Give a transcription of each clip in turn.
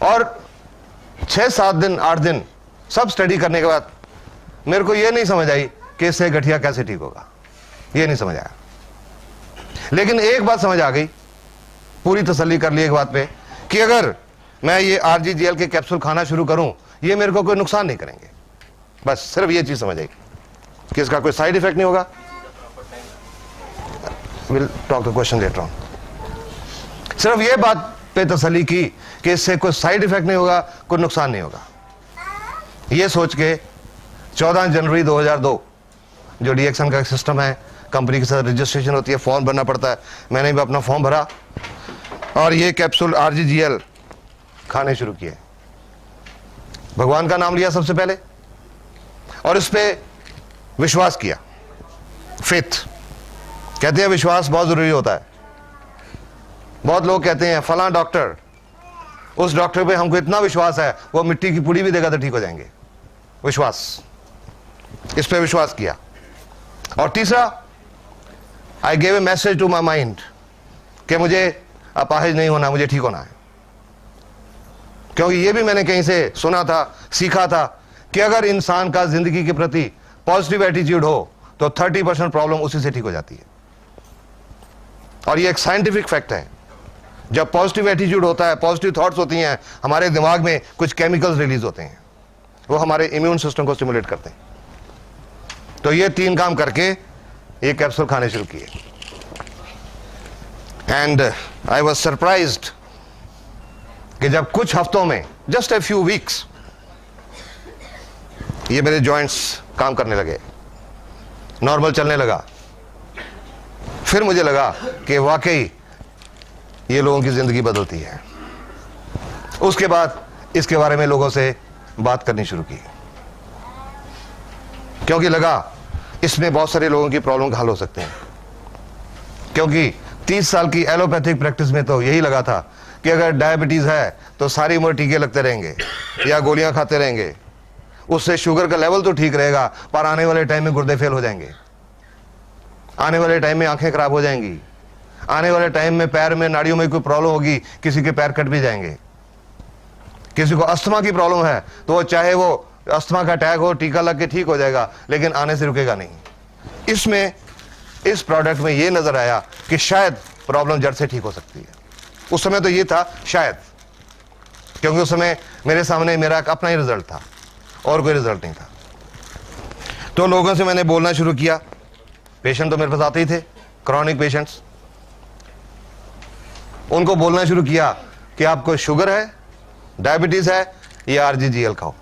और 6-7 दिन 8 दिन सब स्टडी करने के बाद मेरे को यह नहीं समझ आई कि इससे गठिया कैसे ठीक होगा, यह नहीं समझ आया। लेकिन एक बात समझ आ गई, पूरी तसल्ली कर ली एक बात पे, कि अगर मैं ये RGGL के कैप्सूल खाना शुरू करूं, ये मेरे को कोई नुकसान नहीं करेंगे। बस सिर्फ ये चीज समझ आई कि इसका कोई साइड इफेक्ट नहीं होगा। Will talk the question later on. सिर्फ ये बात पे तसल्ली की कि इससे कोई साइड इफेक्ट नहीं होगा, कोई नुकसान नहीं होगा। ये सोच के 14 जनवरी 2002 जो डीएक्सन का सिस्टम है, कंपनी के साथ रजिस्ट्रेशन होती है, फॉर्म भरना पड़ता है, मैंने भी अपना फॉर्म भरा और ये कैप्सूल RGGL खाने शुरू किए। भगवान का नाम लिया सबसे पहले और इस पे विश्वास किया। फेथ कहते हैं विश्वास बहुत जरूरी होता है। बहुत लोग कहते हैं फला डॉक्टर, उस डॉक्टर पे हमको इतना विश्वास है वो मिट्टी की पुड़ी भी देगा तो ठीक हो जाएंगे। विश्वास, इस पे विश्वास किया। और तीसरा, I gave a message to my mind कि मुझे अपाहिज नहीं होना, मुझे ठीक होना है। क्योंकि ये भी मैंने कहीं से सुना था, सीखा था कि अगर इंसान का जिंदगी के प्रति पॉजिटिव एटीट्यूड हो तो 30% प्रॉब्लम उसी से ठीक हो जाती है। और ये एक साइंटिफिक फैक्ट है। जब पॉजिटिव एटीट्यूड होता है, पॉजिटिव थॉट्स होती हैं, हमारे दिमाग में कुछ केमिकल्स रिलीज होते हैं, वो हमारे इम्यून सिस्टम को स्टिमुलेट करते हैं। तो ये 3 काम करके ये कैप्सूल खाने शुरू किए। एंड आई वॉज सरप्राइज्ड कि जब कुछ हफ्तों में, जस्ट ए फ्यू वीक्स, ये मेरे जॉइंट्स काम करने लगे, नॉर्मल चलने लगा। फिर मुझे लगा कि वाकई ये लोगों की जिंदगी बदलती है। उसके बाद इसके बारे में लोगों से बात करनी शुरू की, क्योंकि लगा इसमें बहुत सारे लोगों की प्रॉब्लम हल हो सकते हैं। क्योंकि 30 साल की एलोपैथिक प्रैक्टिस में तो यही लगा था कि अगर डायबिटीज है तो सारी उम्र टीके लगते रहेंगे या गोलियां खाते रहेंगे, उससे शुगर का लेवल तो ठीक रहेगा पर आने वाले टाइम में गुर्दे फेल हो जाएंगे, आने वाले टाइम में आंखें खराब हो जाएंगी, आने वाले टाइम में पैर में नाड़ियों में कोई प्रॉब्लम होगी, किसी के पैर कट भी जाएंगे। किसी को अस्थमा की प्रॉब्लम है तो वो चाहे वो अस्थमा का अटैक हो, टीका लग के ठीक हो जाएगा, लेकिन आने से रुकेगा नहीं। इसमें, इस प्रोडक्ट में ये नजर आया कि शायद प्रॉब्लम जड़ से ठीक हो सकती है। उस समय तो ये था शायद, क्योंकि उस समय मेरे सामने मेरा अपना ही रिजल्ट था और कोई रिजल्ट नहीं था। तो लोगों से मैंने बोलना शुरू किया। पेशेंट तो मेरे पास आते ही थे, क्रॉनिक पेशेंट्स। उनको बोलना शुरू किया कि आपको शुगर है, डायबिटीज है, ये RGGL खाओ।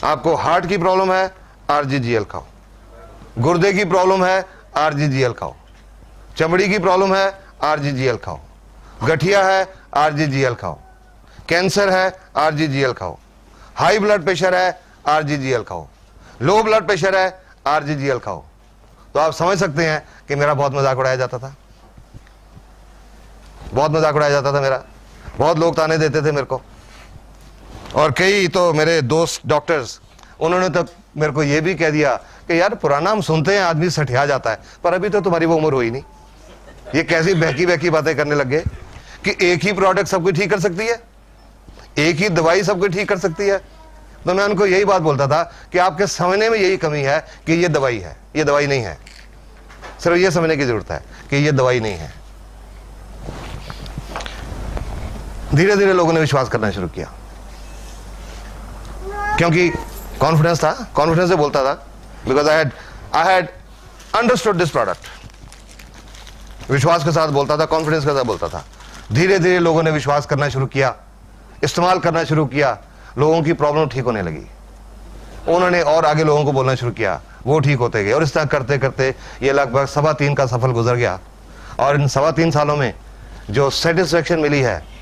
आपको हार्ट की प्रॉब्लम है, RGGL खाओ। गुर्दे की प्रॉब्लम है, RGGL खाओ। चमड़ी की प्रॉब्लम है, RGGL खाओ। गठिया है, RGGL खाओ। कैंसर है, RGGL खाओ। हाई ब्लड प्रेशर है, RGGL खाओ। लो ब्लड प्रेशर है, RGGL खाओ। तो आप समझ सकते हैं कि मेरा बहुत मजाक उड़ाया जाता था, बहुत मजाक उड़ाया जाता था मेरा। बहुत लोग ताने देते थे मेरे को, और कई तो मेरे दोस्त डॉक्टर्स, उन्होंने तो मेरे को ये भी कह दिया कि यार पुराना हम सुनते हैं आदमी सठिया जाता है, पर अभी तो तुम्हारी वो उम्र हुई नहीं, ये कैसी बहकी बहकी बातें करने लग गए कि एक ही प्रोडक्ट सब कुछ ठीक कर सकती है, एक ही दवाई सब कुछ ठीक कर सकती है। तो मैं उनको यही बात बोलता था कि आपके समझने में यही कमी है कि ये दवाई है, ये दवाई नहीं है। सिर्फ ये समझने की जरूरत है कि ये दवाई नहीं है। धीरे धीरे लोगों ने विश्वास करना शुरू किया, क्योंकि कॉन्फिडेंस था, कॉन्फिडेंस से बोलता था, because I had understood this product. विश्वास के साथ बोलता था, कॉन्फिडेंस के साथ बोलता था। धीरे धीरे लोगों ने विश्वास करना शुरू किया, इस्तेमाल करना शुरू किया, लोगों की प्रॉब्लम ठीक होने लगी। उन्होंने और आगे लोगों को बोलना शुरू किया, वो ठीक होते गए, और इस तरह करते करते ये लगभग 3.25 का सफल गुजर गया। और इन 3.25 सालों में जो सेटिस्फेक्शन मिली है,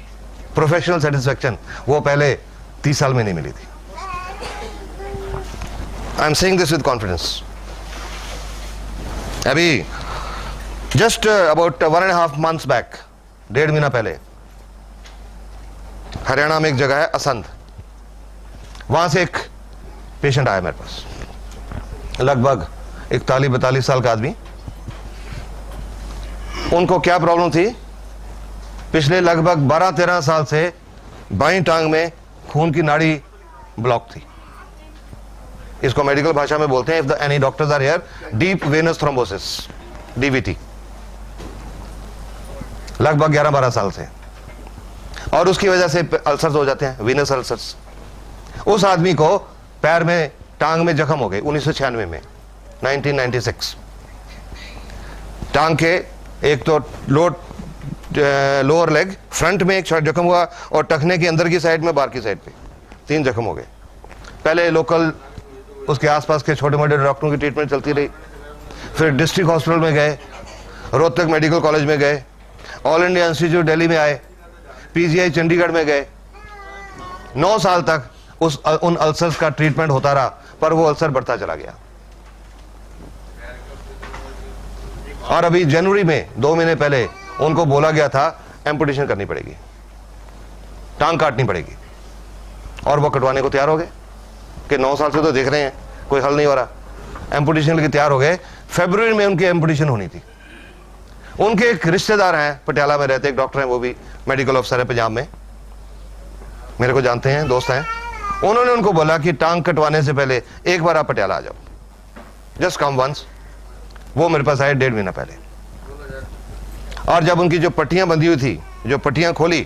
प्रोफेशनल सेटिस्फेक्शन, वो पहले 30 साल में नहीं मिली थी। I am saying this with confidence. अभी जस्ट अबाउट 1.5 months बैक, 1.5 महीना पहले, हरियाणा में एक जगह है असंध, वहां से एक पेशेंट आया मेरे पास, लगभग 41-42 साल का आदमी। उनको क्या प्रॉब्लम थी? पिछले लगभग 12-13 साल से बाईं टांग में खून की नाड़ी ब्लॉक थी। इसको मेडिकल भाषा में बोलते हैं, if the any doctors are here, deep venous thrombosis, DVT, लगभग 11-12 साल से। और उसकी वजह से अल्सर्स हो जाते हैं, वीनस अल्सर्स। उस आदमी को पैर में, टांग में जख्म हो गए 1996 में, 1996। टांग के एक तो लोअर लेग फ्रंट में एक जख्म हुआ और टखने के अंदर की साइड में, बाहर की साइड पे 3 जख्म हो गए। पहले लोकल उसके आसपास के छोटे मोटे डॉक्टरों की ट्रीटमेंट चलती रही, फिर डिस्ट्रिक्ट हॉस्पिटल में गए, रोहतक मेडिकल कॉलेज में गए, ऑल इंडिया इंस्टीट्यूट दिल्ली में आए, पीजीआई चंडीगढ़ में गए। 9 साल तक उन अल्सर्स का ट्रीटमेंट होता रहा, पर वो अल्सर बढ़ता चला गया। और अभी जनवरी में 2 महीने पहले उनको बोला गया था एम्पुटेशन करनी पड़ेगी, टांग काटनी पड़ेगी, और वो कटवाने को तैयार हो गए कि 9 साल से तो देख रहे हैं कोई हल नहीं हो रहा। एम्पुटेशन के लिए तैयार हो गए। फरवरी में उनकी एम्पुटेशन होनी थी। उनके एक रिश्तेदार हैं, पटियाला में रहते, एक डॉक्टर हैं, वो भी मेडिकल ऑफिसर है पंजाब में, मेरे को जानते हैं, दोस्त हैं। उन्होंने उनको बोला कि टांग कटवाने से पहले एक बार आप पटियाला आ जाओ, जस्ट कम वंस। वो मेरे पास आए 1.5 महीना पहले, और जब उनकी जो पट्टियां बंधी हुई थी, जो पट्टियां खोली,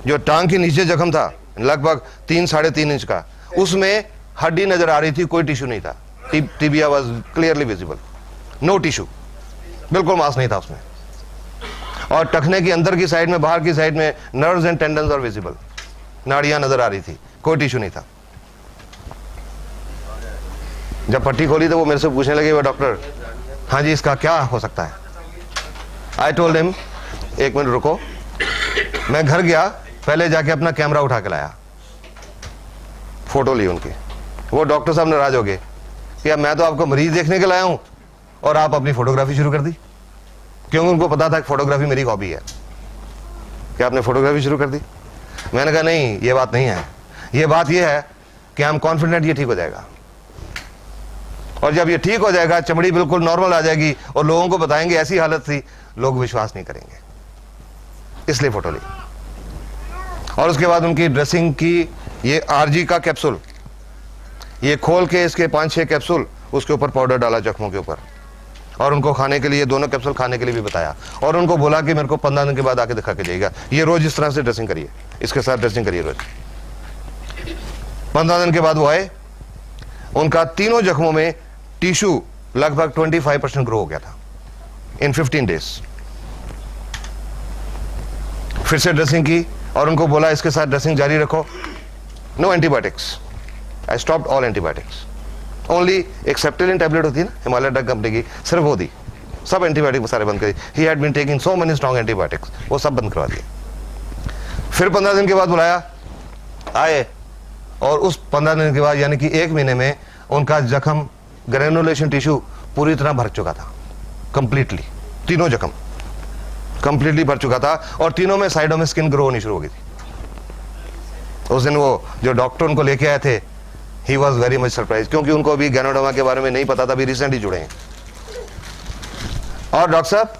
जो टांग के नीचे जख्म था लगभग 3-3.5 इंच का, उसमें हड्डी नजर आ रही थी, कोई टिश्यू नहीं था। Tibia was clearly visible, no tissue, बिल्कुल मांस नहीं था उसमें। और टखने की अंदर की साइड में, बाहर की साइड में nerves and tendons are visible, नाड़ियां नजर आ रही थी, कोई टिश्यू नहीं था। जब पट्टी खोली तो वो मेरे से पूछने लगे, वो डॉक्टर, हाँ जी इसका क्या हो सकता है? आई टोल्ड हिम, 1 मिनट रुको। मैं घर गया, पहले जाके अपना कैमरा उठा के लाया, फोटो ली उनकी। वो डॉक्टर साहब नाराज हो गए कि अब मैं तो आपको मरीज देखने के लाया हूं और आप अपनी फोटोग्राफी शुरू कर दी, क्योंकि उनको पता था कि फोटोग्राफी मेरी हॉबी है। क्या आपने फोटोग्राफी शुरू कर दी? मैंने कहा नहीं, ये बात नहीं है, ये बात ये है कि हम कॉन्फिडेंट ये ठीक हो जाएगा, और जब ये ठीक हो जाएगा, चमड़ी बिल्कुल नॉर्मल आ जाएगी और लोगों को बताएंगे ऐसी हालत थी, लोग विश्वास नहीं करेंगे, इसलिए फोटो ली। और उसके बाद उनकी ड्रेसिंग की, ये आरजी का कैप्सूल, ये खोल के इसके 5-6 कैप्सूल, उसके ऊपर पाउडर डाला जख्मों के ऊपर, और उनको खाने के लिए, दोनों कैप्सूल खाने के लिए भी बताया, और उनको बोला कि मेरे को 15 दिन के बाद आके दिखा के जाइएगा, ये रोज इस तरह से ड्रेसिंग करिए, इसके साथ ड्रेसिंग करिए रोज। 15 दिन के बाद वो आए, उनका तीनों जख्मों में टिश्यू लगभग 25% ग्रो हो गया था इन 15 डेज। फिर से ड्रेसिंग की और उनको बोला इसके साथ ड्रेसिंग जारी रखो, no antibiotics, I stopped all antibiotics, only एक सेप्टेलिन टैबलेट होती है ना हिमालय ड्रग कंपनी की, सिर्फ वो दी, सब एंटीबायोटिक सारे बंद करी। He had been taking so many strong antibiotics, वो सब बंद करवा दिए। फिर 15 दिन के बाद बुलाया, आए, और उस 15 दिन के बाद यानी कि 1 महीने में उनका जख्म, ग्रेनुलेशन टिश्यू पूरी तरह भर चुका था, कंप्लीटली, तीनों जख्म कंप्लीटली भर चुका था, और तीनों में साइडों में स्किन ग्रो होनी शुरू हो गई थी। उस दिन वो जो डॉक्टर उनको लेके आए थे, he was very much surprise, क्योंकि उनको अभी गैनोडर्मा के बारे में नहीं पता था, अभी रिसेंटली जुड़े हैं। और डॉक्टर साहब,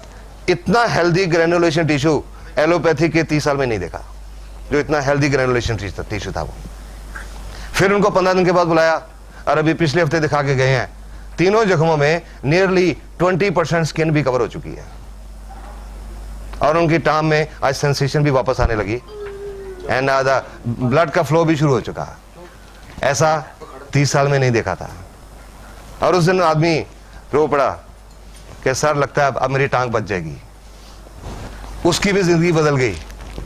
इतना हेल्दी ग्रेनुलेशन टिश्यू एलोपैथी के 30 साल में नहीं देखा, जो इतना हेल्दी ग्रेनुलेशन टिश्यू था वो। फिर उनको 15 दिन के बाद बुलाया, और अभी पिछले हफ्ते दिखा के गए हैं, तीनों जख्मों में नियरली 20% स्किन भी कवर हो चुकी है, और उनकी टांग में आज सेंसेशन भी वापस आने लगी, एंड ब्लड का फ्लो भी शुरू हो चुका है। ऐसा 30 साल में नहीं देखा था। और उस दिन आदमी रो पड़ा कि सर लगता है अब मेरी टांग बच जाएगी। उसकी भी जिंदगी बदल गई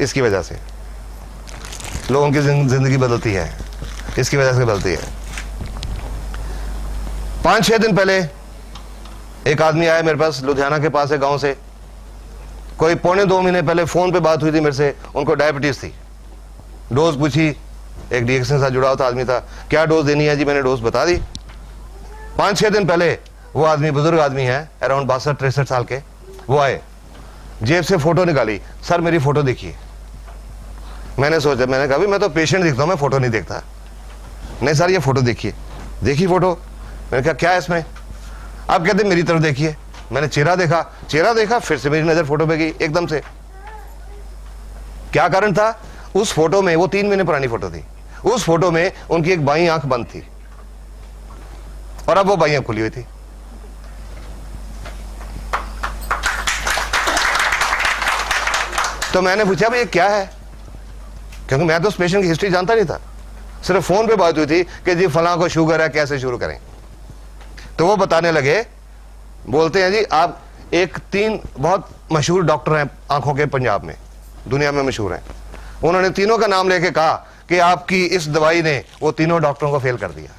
इसकी वजह से। लोगों की जिंदगी बदलती है, इसकी वजह से बदलती है। 5-6 दिन पहले एक आदमी आया मेरे पास, लुधियाना के पास है, गांव से, कोई 1.25 महीने पहले फोन पे बात हुई थी मेरे से, उनको डायबिटीज थी। डोज पूछी, एक डीएक्स के साथ जुड़ा हुआ था आदमी था, क्या डोज देनी है जी, मैंने डोज बता दी। 5-6 दिन पहले वो आदमी, बुजुर्ग आदमी है, अराउंड 62-63 साल के, वो आए, जेब से फोटो निकाली, सर मेरी फोटो देखिए। मैंने सोचा, मैंने कहा मैं तो पेशेंट दिखता हूं, मैं फोटो नहीं देखता। नहीं सर ये फोटो देखिए। देखी फोटो, मैंने कहा क्या है इसमें? आप कहते मेरी तरफ देखिए। मैंने चेहरा देखा, फिर से मेरी नजर फोटो पे गई एकदम से। क्या कारण था? उस फोटो में, वो 3 महीने पुरानी फोटो थी, उस फोटो में उनकी एक बाईं आंख बंद थी और अब वो बाईं आंख खुली हुई थी। तो मैंने पूछा भाई ये क्या है, क्योंकि मैं तो उस पेशेंट की हिस्ट्री जानता नहीं था, सिर्फ फोन पे बात हुई थी कि जी फलां को शुगर है, कैसे शुरू करें। तो वो बताने लगे, बोलते हैं जी आप एक 3 बहुत मशहूर डॉक्टर हैं आंखों के पंजाब में, दुनिया में मशहूर हैं, उन्होंने तीनों का नाम लेके कहा कि आपकी इस दवाई ने वो तीनों डॉक्टरों को फेल कर दिया।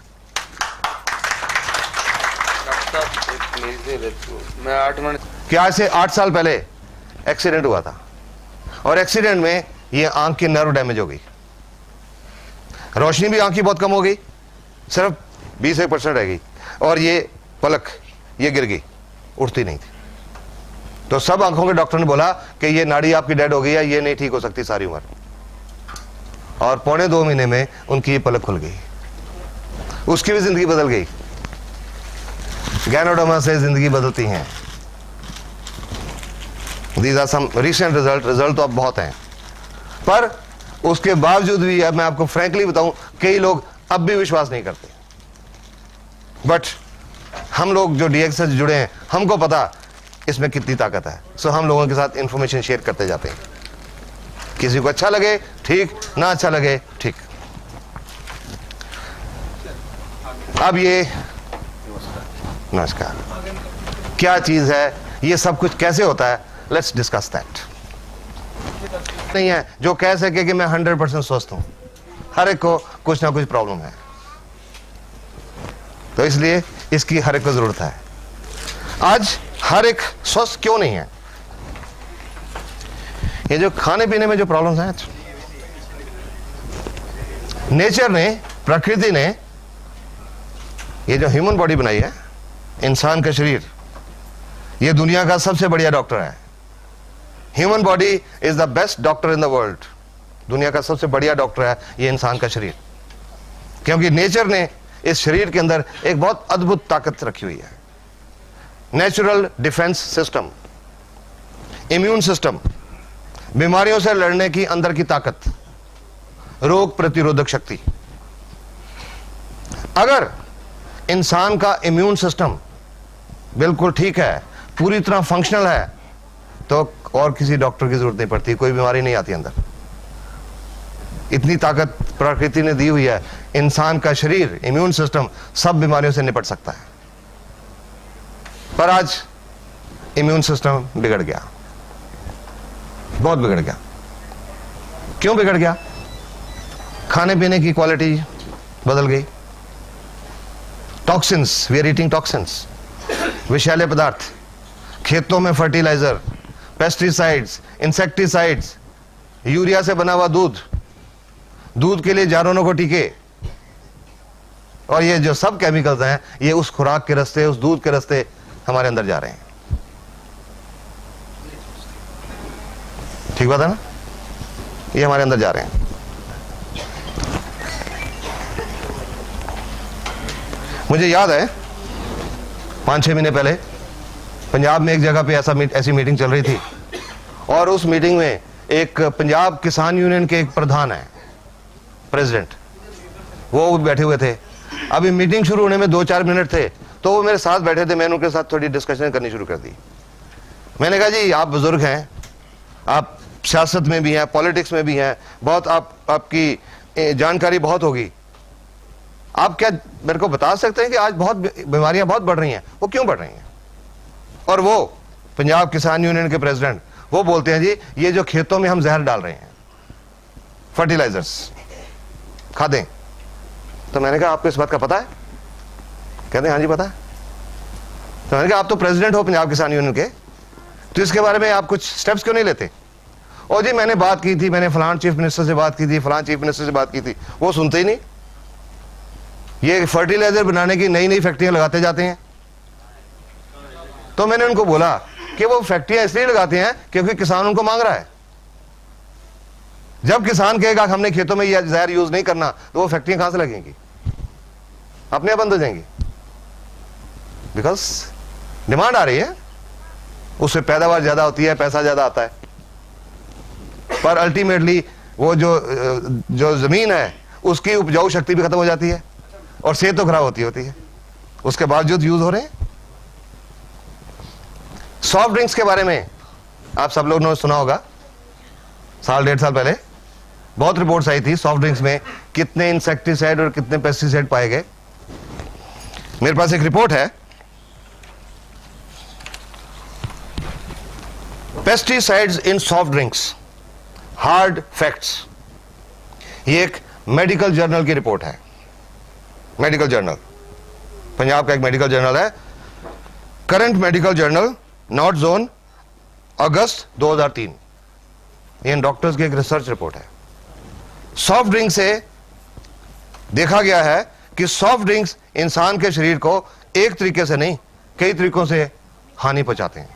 मैं 8 मिनट कि आज से 8 साल पहले एक्सीडेंट हुआ था और एक्सीडेंट में ये आंख की नर्व डैमेज हो गई, रोशनी भी आंख की बहुत कम हो गई, सिर्फ 20% रह गई, और ये पलक ये गिर गई, उठती नहीं थी। तो सब आंखों के डॉक्टर ने बोला कि ये नाड़ी आपकी डेड हो गई है, ये नहीं ठीक हो सकती सारी उम्र। और पौने 2 महीने में उनकी ये पलक खुल गई, उसकी भी जिंदगी बदल गई। गैनोडर्मा से जिंदगी बदलती हैं। These are some recent result तो अब बहुत हैं, पर उसके बावजूद भी अब मैं आपको फ्रैंकली बताऊं, कई लोग अब भी विश्वास नहीं करते। बट हम लोग जो DX से जुड़े हैं, हमको पता इसमें कितनी ताकत है, सो हम लोगों के साथ इंफॉर्मेशन शेयर करते जाते हैं। किसी को अच्छा लगे ठीक, ना अच्छा लगे ठीक। अब ये नमस्कार क्या चीज है, ये सब कुछ कैसे होता है, लेट्स डिस्कस दैट। नहीं है जो कह सके कि मैं 100% स्वस्थ हूं, हर एक को कुछ ना कुछ प्रॉब्लम है, तो इसलिए इसकी हर एक को जरूरत है। आज हर एक स्वस्थ क्यों नहीं है? ये जो खाने पीने में जो प्रॉब्लम्स हैं, नेचर ने, प्रकृति ने ये जो ह्यूमन बॉडी बनाई है, इंसान का शरीर, ये दुनिया का सबसे बढ़िया डॉक्टर है। Human body is the best doctor in the world. दुनिया का सबसे बढ़िया डॉक्टर है ये इंसान का शरीर, क्योंकि नेचर ने इस शरीर के अंदर एक बहुत अद्भुत ताकत रखी हुई है। Natural defence system, immune system, बीमारियों से लड़ने की अंदर की ताकत, रोग प्रतिरोधक शक्ति। अगर इंसान का इम्यून सिस्टम बिल्कुल ठीक है, पूरी तरह फंक्शनल है, तो और किसी डॉक्टर की जरूरत नहीं पड़ती, कोई बीमारी नहीं आती अंदर। इतनी ताकत प्रकृति ने दी हुई है, इंसान का शरीर, इम्यून सिस्टम सब बीमारियों से निपट सकता है। पर आज इम्यून सिस्टम बिगड़ गया, बहुत बिगड़ गया। क्यों बिगड़ गया? खाने पीने की क्वालिटी बदल गई। Toxins, we are eating toxins, विषैले पदार्थ, खेतों में फर्टिलाइजर, पेस्टिसाइड्स, इंसेक्टिसाइड्स, यूरिया से बना हुआ दूध, दूध के लिए जानवरों को टीके, और ये जो सब केमिकल्स हैं, ये उस खुराक के रास्ते, उस दूध के रास्ते हमारे अंदर जा रहे हैं। ठीक बात है ना? ये हमारे अंदर जा रहे हैं। मुझे याद है 5-6 महीने पहले पंजाब में एक जगह पे ऐसी मीटिंग चल रही थी, और उस मीटिंग में एक पंजाब किसान यूनियन के एक प्रधान है, प्रेसिडेंट, वो बैठे हुए थे। अभी मीटिंग शुरू होने में 2-4 मिनट थे, तो वो मेरे साथ बैठे थे। मैंने उनके साथ थोड़ी डिस्कशन करनी शुरू कर दी। मैंने कहा जी आप बुजुर्ग हैं, आप सियासत में भी हैं, पॉलिटिक्स में भी हैं, बहुत आपकी जानकारी बहुत होगी, आप क्या मेरे को बता सकते हैं कि आज बहुत बीमारियां बहुत बढ़ रही हैं, वो क्यों बढ़ रही हैं? और वो पंजाब किसान यूनियन के प्रेसिडेंट, वो बोलते हैं जी ये जो खेतों में हम जहर डाल रहे हैं, फर्टिलाइजर्स, खादें। तो मैंने कहा आपको इस बात का पता है? कहते हैं हाँ जी पता है। तो मैंने कहा आप तो प्रेसिडेंट हो पंजाब किसान यूनियन के, तो इसके बारे में आप कुछ स्टेप्स क्यों नहीं लेते? और जी मैंने बात की थी, मैंने फलान चीफ मिनिस्टर से बात की थी, फलान चीफ मिनिस्टर से बात की थी, वो सुनते ही नहीं। ये फर्टिलाइजर बनाने की नई नई फैक्ट्रियां लगाते जाते हैं। तो मैंने उनको बोला कि वो फैक्ट्रियां इसलिए लगाते हैं क्योंकि किसान उनको मांग रहा है। जब किसान कहेगा हमने खेतों में यह जहर यूज नहीं करना, तो वो फैक्ट्रियां कहां से लगेंगी? अपने आप बंद हो जाएंगी, बिकॉज डिमांड आ रही है, उससे पैदावार ज्यादा होती है, पैसा ज्यादा आता है। पर अल्टीमेटली वो जो जमीन है उसकी उपजाऊ शक्ति भी खत्म हो जाती है और सेहत तो खराब होती है, उसके बावजूद यूज हो रहे हैं। सॉफ्ट ड्रिंक्स के बारे में आप सब लोगों ने सुना होगा, साल 1.5 साल पहले बहुत रिपोर्ट्स आई थी सॉफ्ट ड्रिंक्स में कितने इंसेक्टिसाइड और कितने पेस्टिसाइड पाए गए। मेरे पास एक रिपोर्ट है, pesticides in soft drinks, hard facts. ये एक मेडिकल जर्नल की रिपोर्ट है, मेडिकल जर्नल, पंजाब का एक मेडिकल जर्नल है, current medical journal, north zone, August 2003। ये डॉक्टर्स की एक रिसर्च रिपोर्ट है। सॉफ्ट ड्रिंक से देखा गया है कि सॉफ्ट ड्रिंक्स इंसान के शरीर को एक तरीके से नहीं, कई तरीकों से हानि पहुंचाते हैं।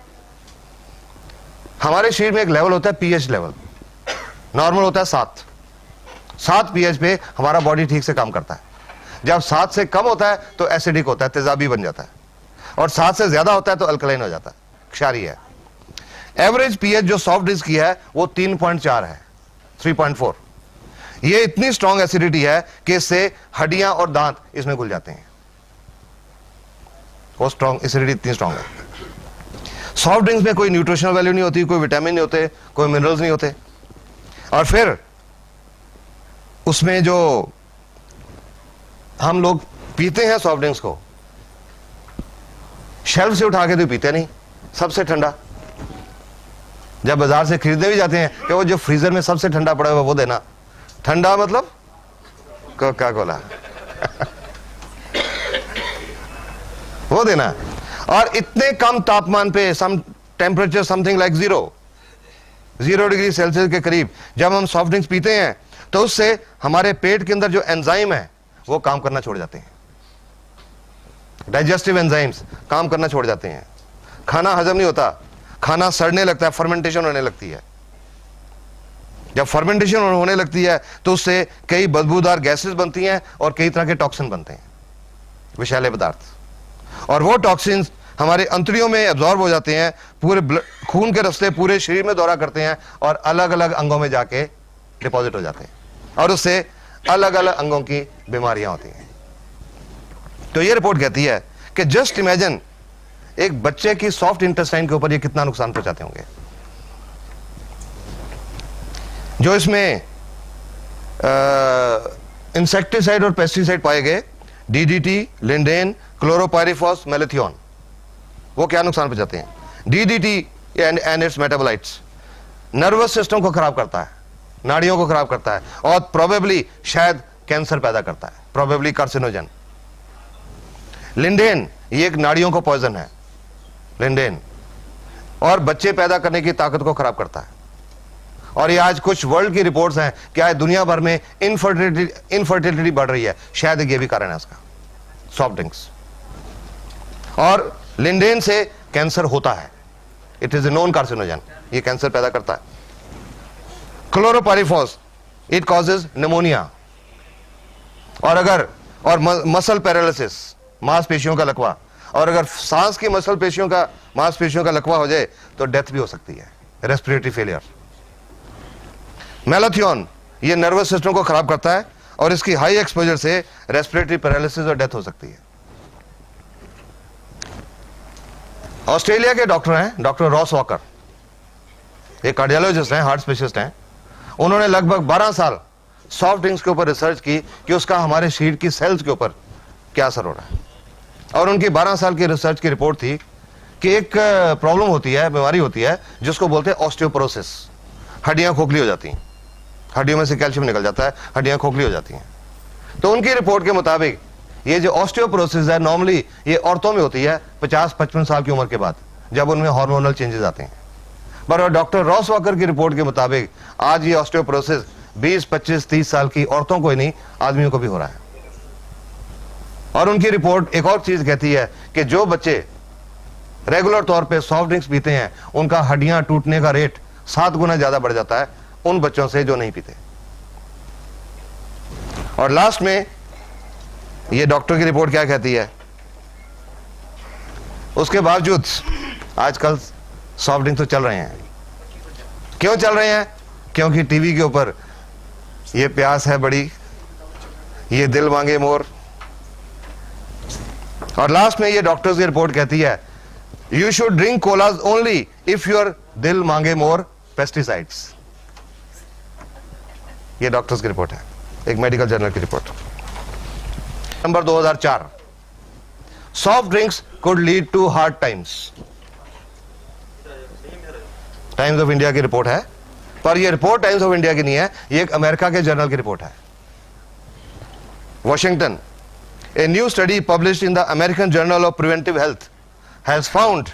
हमारे शरीर में एक लेवल होता है पीएच लेवल, नॉर्मल होता है 7 पीएच पे हमारा बॉडी ठीक से काम करता है। जब 7 से कम होता है तो एसिडिक होता है, तेजाबी बन जाता है, और 7 से ज्यादा होता है तो अल्कलाइन हो जाता है, क्षारीय है। एवरेज पीएच जो सॉफ्ट ड्रिंक्स की है वो 3.4 है, 3.4। ये इतनी स्ट्रॉन्ग एसिडिटी है कि इससे हड्डियां और दांत इसमें घुल जाते हैं, वो स्ट्रॉन्ग एसिडिटी इतनी स्ट्रॉन्ग है। सॉफ्ट ड्रिंक्स में कोई न्यूट्रिशनल वैल्यू नहीं होती, कोई विटामिन नहीं होते, कोई मिनरल्स नहीं होते, और फिर उसमें जो हम लोग पीते हैं सॉफ्ट ड्रिंक्स को, शेल्फ से उठा के तो पीते नहीं, सबसे ठंडा। जब बाजार से खरीदने भी जाते हैं कि वो जो फ्रीजर में सबसे ठंडा पड़ा हुआ वो देना, ठंडा मतलब कोका कोला वो देना। और इतने कम तापमान पे, some temperature something like 0 degree Celsius के करीब जब हम सॉफ्ट ड्रिंक्स पीते हैं तो उससे हमारे पेट के अंदर जो एंजाइम है वो काम करना छोड़ जाते हैं, डाइजेस्टिव एंजाइम्स काम करना छोड़ जाते हैं, खाना हजम नहीं होता, खाना सड़ने लगता है, फर्मेंटेशन होने लगती है। जब फर्मेंटेशन होने लगती है तो उससे कई बदबूदार गैसेस बनती हैं और कई तरह के टॉक्सिन बनते हैं, विषैले पदार्थ, और वो टॉक्सिन्स हमारे अंतड़ियों में एब्जॉर्ब हो जाते हैं, पूरे खून के रास्ते पूरे शरीर में दौरा करते हैं और अलग अलग अंगों में जाके डिपॉजिट हो जाते हैं, और उससे अलग अलग अंगों की बीमारियां होती हैं। तो ये रिपोर्ट कहती है कि जस्ट इमेजिन एक बच्चे की सॉफ्ट इंटेस्टाइन के ऊपर ये कितना नुकसान पहुंचाते होंगे। जो इसमें इंसेक्टिसाइड और पेस्टिसाइड पाए गए, डीडीटी, लिंडेन, क्लोरोपाइरिफॉस, मेलेथियोन, वो क्या नुकसान पहुंचाते हैं। DDT and it's metabolites nervous system को खराब करता है, नाड़ियों को खराब करता है, और प्रोबेबली शायद कैंसर पैदा करता है, प्रोबेबली कार्सिनोजन। लिंडेन ये एक नाड़ियों को पॉइजन है, लिंडेन, और बच्चे पैदा करने की ताकत को खराब करता है। और ये आज कुछ वर्ल्ड की रिपोर्ट्स हैं कि आज दुनिया भर में इनफर्टिलिटी बढ़ रही है, शायद ये भी कारण है इसका, सॉफ्ट ड्रिंक्स। और लिंडेन से कैंसर होता है, it is a known carcinogen, ये कैंसर पैदा करता है। क्लोरोपाइरिफॉस इट कॉजेज निमोनिया, और मसल पैरालिसिस, मांसपेशियों का लकवा, और अगर सांस की मांसपेशियों का लकवा हो जाए तो डेथ भी हो सकती है, रेस्पिरेटरी फेलियर। मेलेथियोन ये नर्वस सिस्टम को खराब करता है और इसकी हाई एक्सपोजर से रेस्पिरेटरी पैरालिसिस और डेथ हो सकती है। ऑस्ट्रेलिया के डॉक्टर हैं, डॉक्टर रॉस वॉकर, एक कार्डियोलॉजिस्ट हैं, हार्ट स्पेशलिस्ट हैं। उन्होंने लगभग 12 साल सॉफ्ट ड्रिंक्स के ऊपर रिसर्च की कि उसका हमारे शरीर की सेल्स के ऊपर क्या असर हो रहा है। और उनकी 12 साल की रिसर्च की रिपोर्ट थी कि एक प्रॉब्लम होती है, बीमारी होती है जिसको बोलते हैं ऑस्टियोपोरोसिस, हड्डियां खोखली हो जाती हैं, हड्डियों में से कैल्शियम निकल जाता है, हड्डियां खोखली हो जाती हैं। तो उनकी रिपोर्ट के मुताबिक ये जो ऑस्टियोपोरोसिस है नॉर्मली ये औरतों में होती है 50-55 साल की उम्र के बाद, जब उनमें हार्मोनल चेंजेस आते हैं। पर डॉक्टर रॉस वॉकर की रिपोर्ट के मुताबिक आज ये ऑस्टियोपोरोसिस 20, 25, 30 साल की औरतों को ही नहीं, आदमियों को भी हो रहा है। और उनकी रिपोर्ट एक और चीज कहती है कि जो बच्चे रेगुलर तौर पे सॉफ्ट ड्रिंक्स पीते हैं उनका हड्डियां टूटने का रेट 7 गुना ज्यादा बढ़ जाता है उन बच्चों से जो नहीं पीते। और लास्ट में ये डॉक्टर की रिपोर्ट क्या कहती है, उसके बावजूद आजकल सॉफ्ट ड्रिंक्स तो चल रहे हैं। क्यों चल रहे हैं? क्योंकि टीवी के ऊपर ये प्यास है बड़ी, ये दिल मांगे मोर। और लास्ट में ये डॉक्टर्स की रिपोर्ट कहती है you should drink colas only if your दिल मांगे मोर पेस्टिसाइड्स। ये डॉक्टर्स की रिपोर्ट है, एक मेडिकल जर्नल की report. Number 2004, soft drinks could lead to hard times. Times of India की रिपोर्ट है, पर यह रिपोर्ट टाइम्स ऑफ इंडिया की नहीं है, यह एक अमेरिका के जर्नल की रिपोर्ट है। Washington, a new study published in the American Journal of Preventive Health has found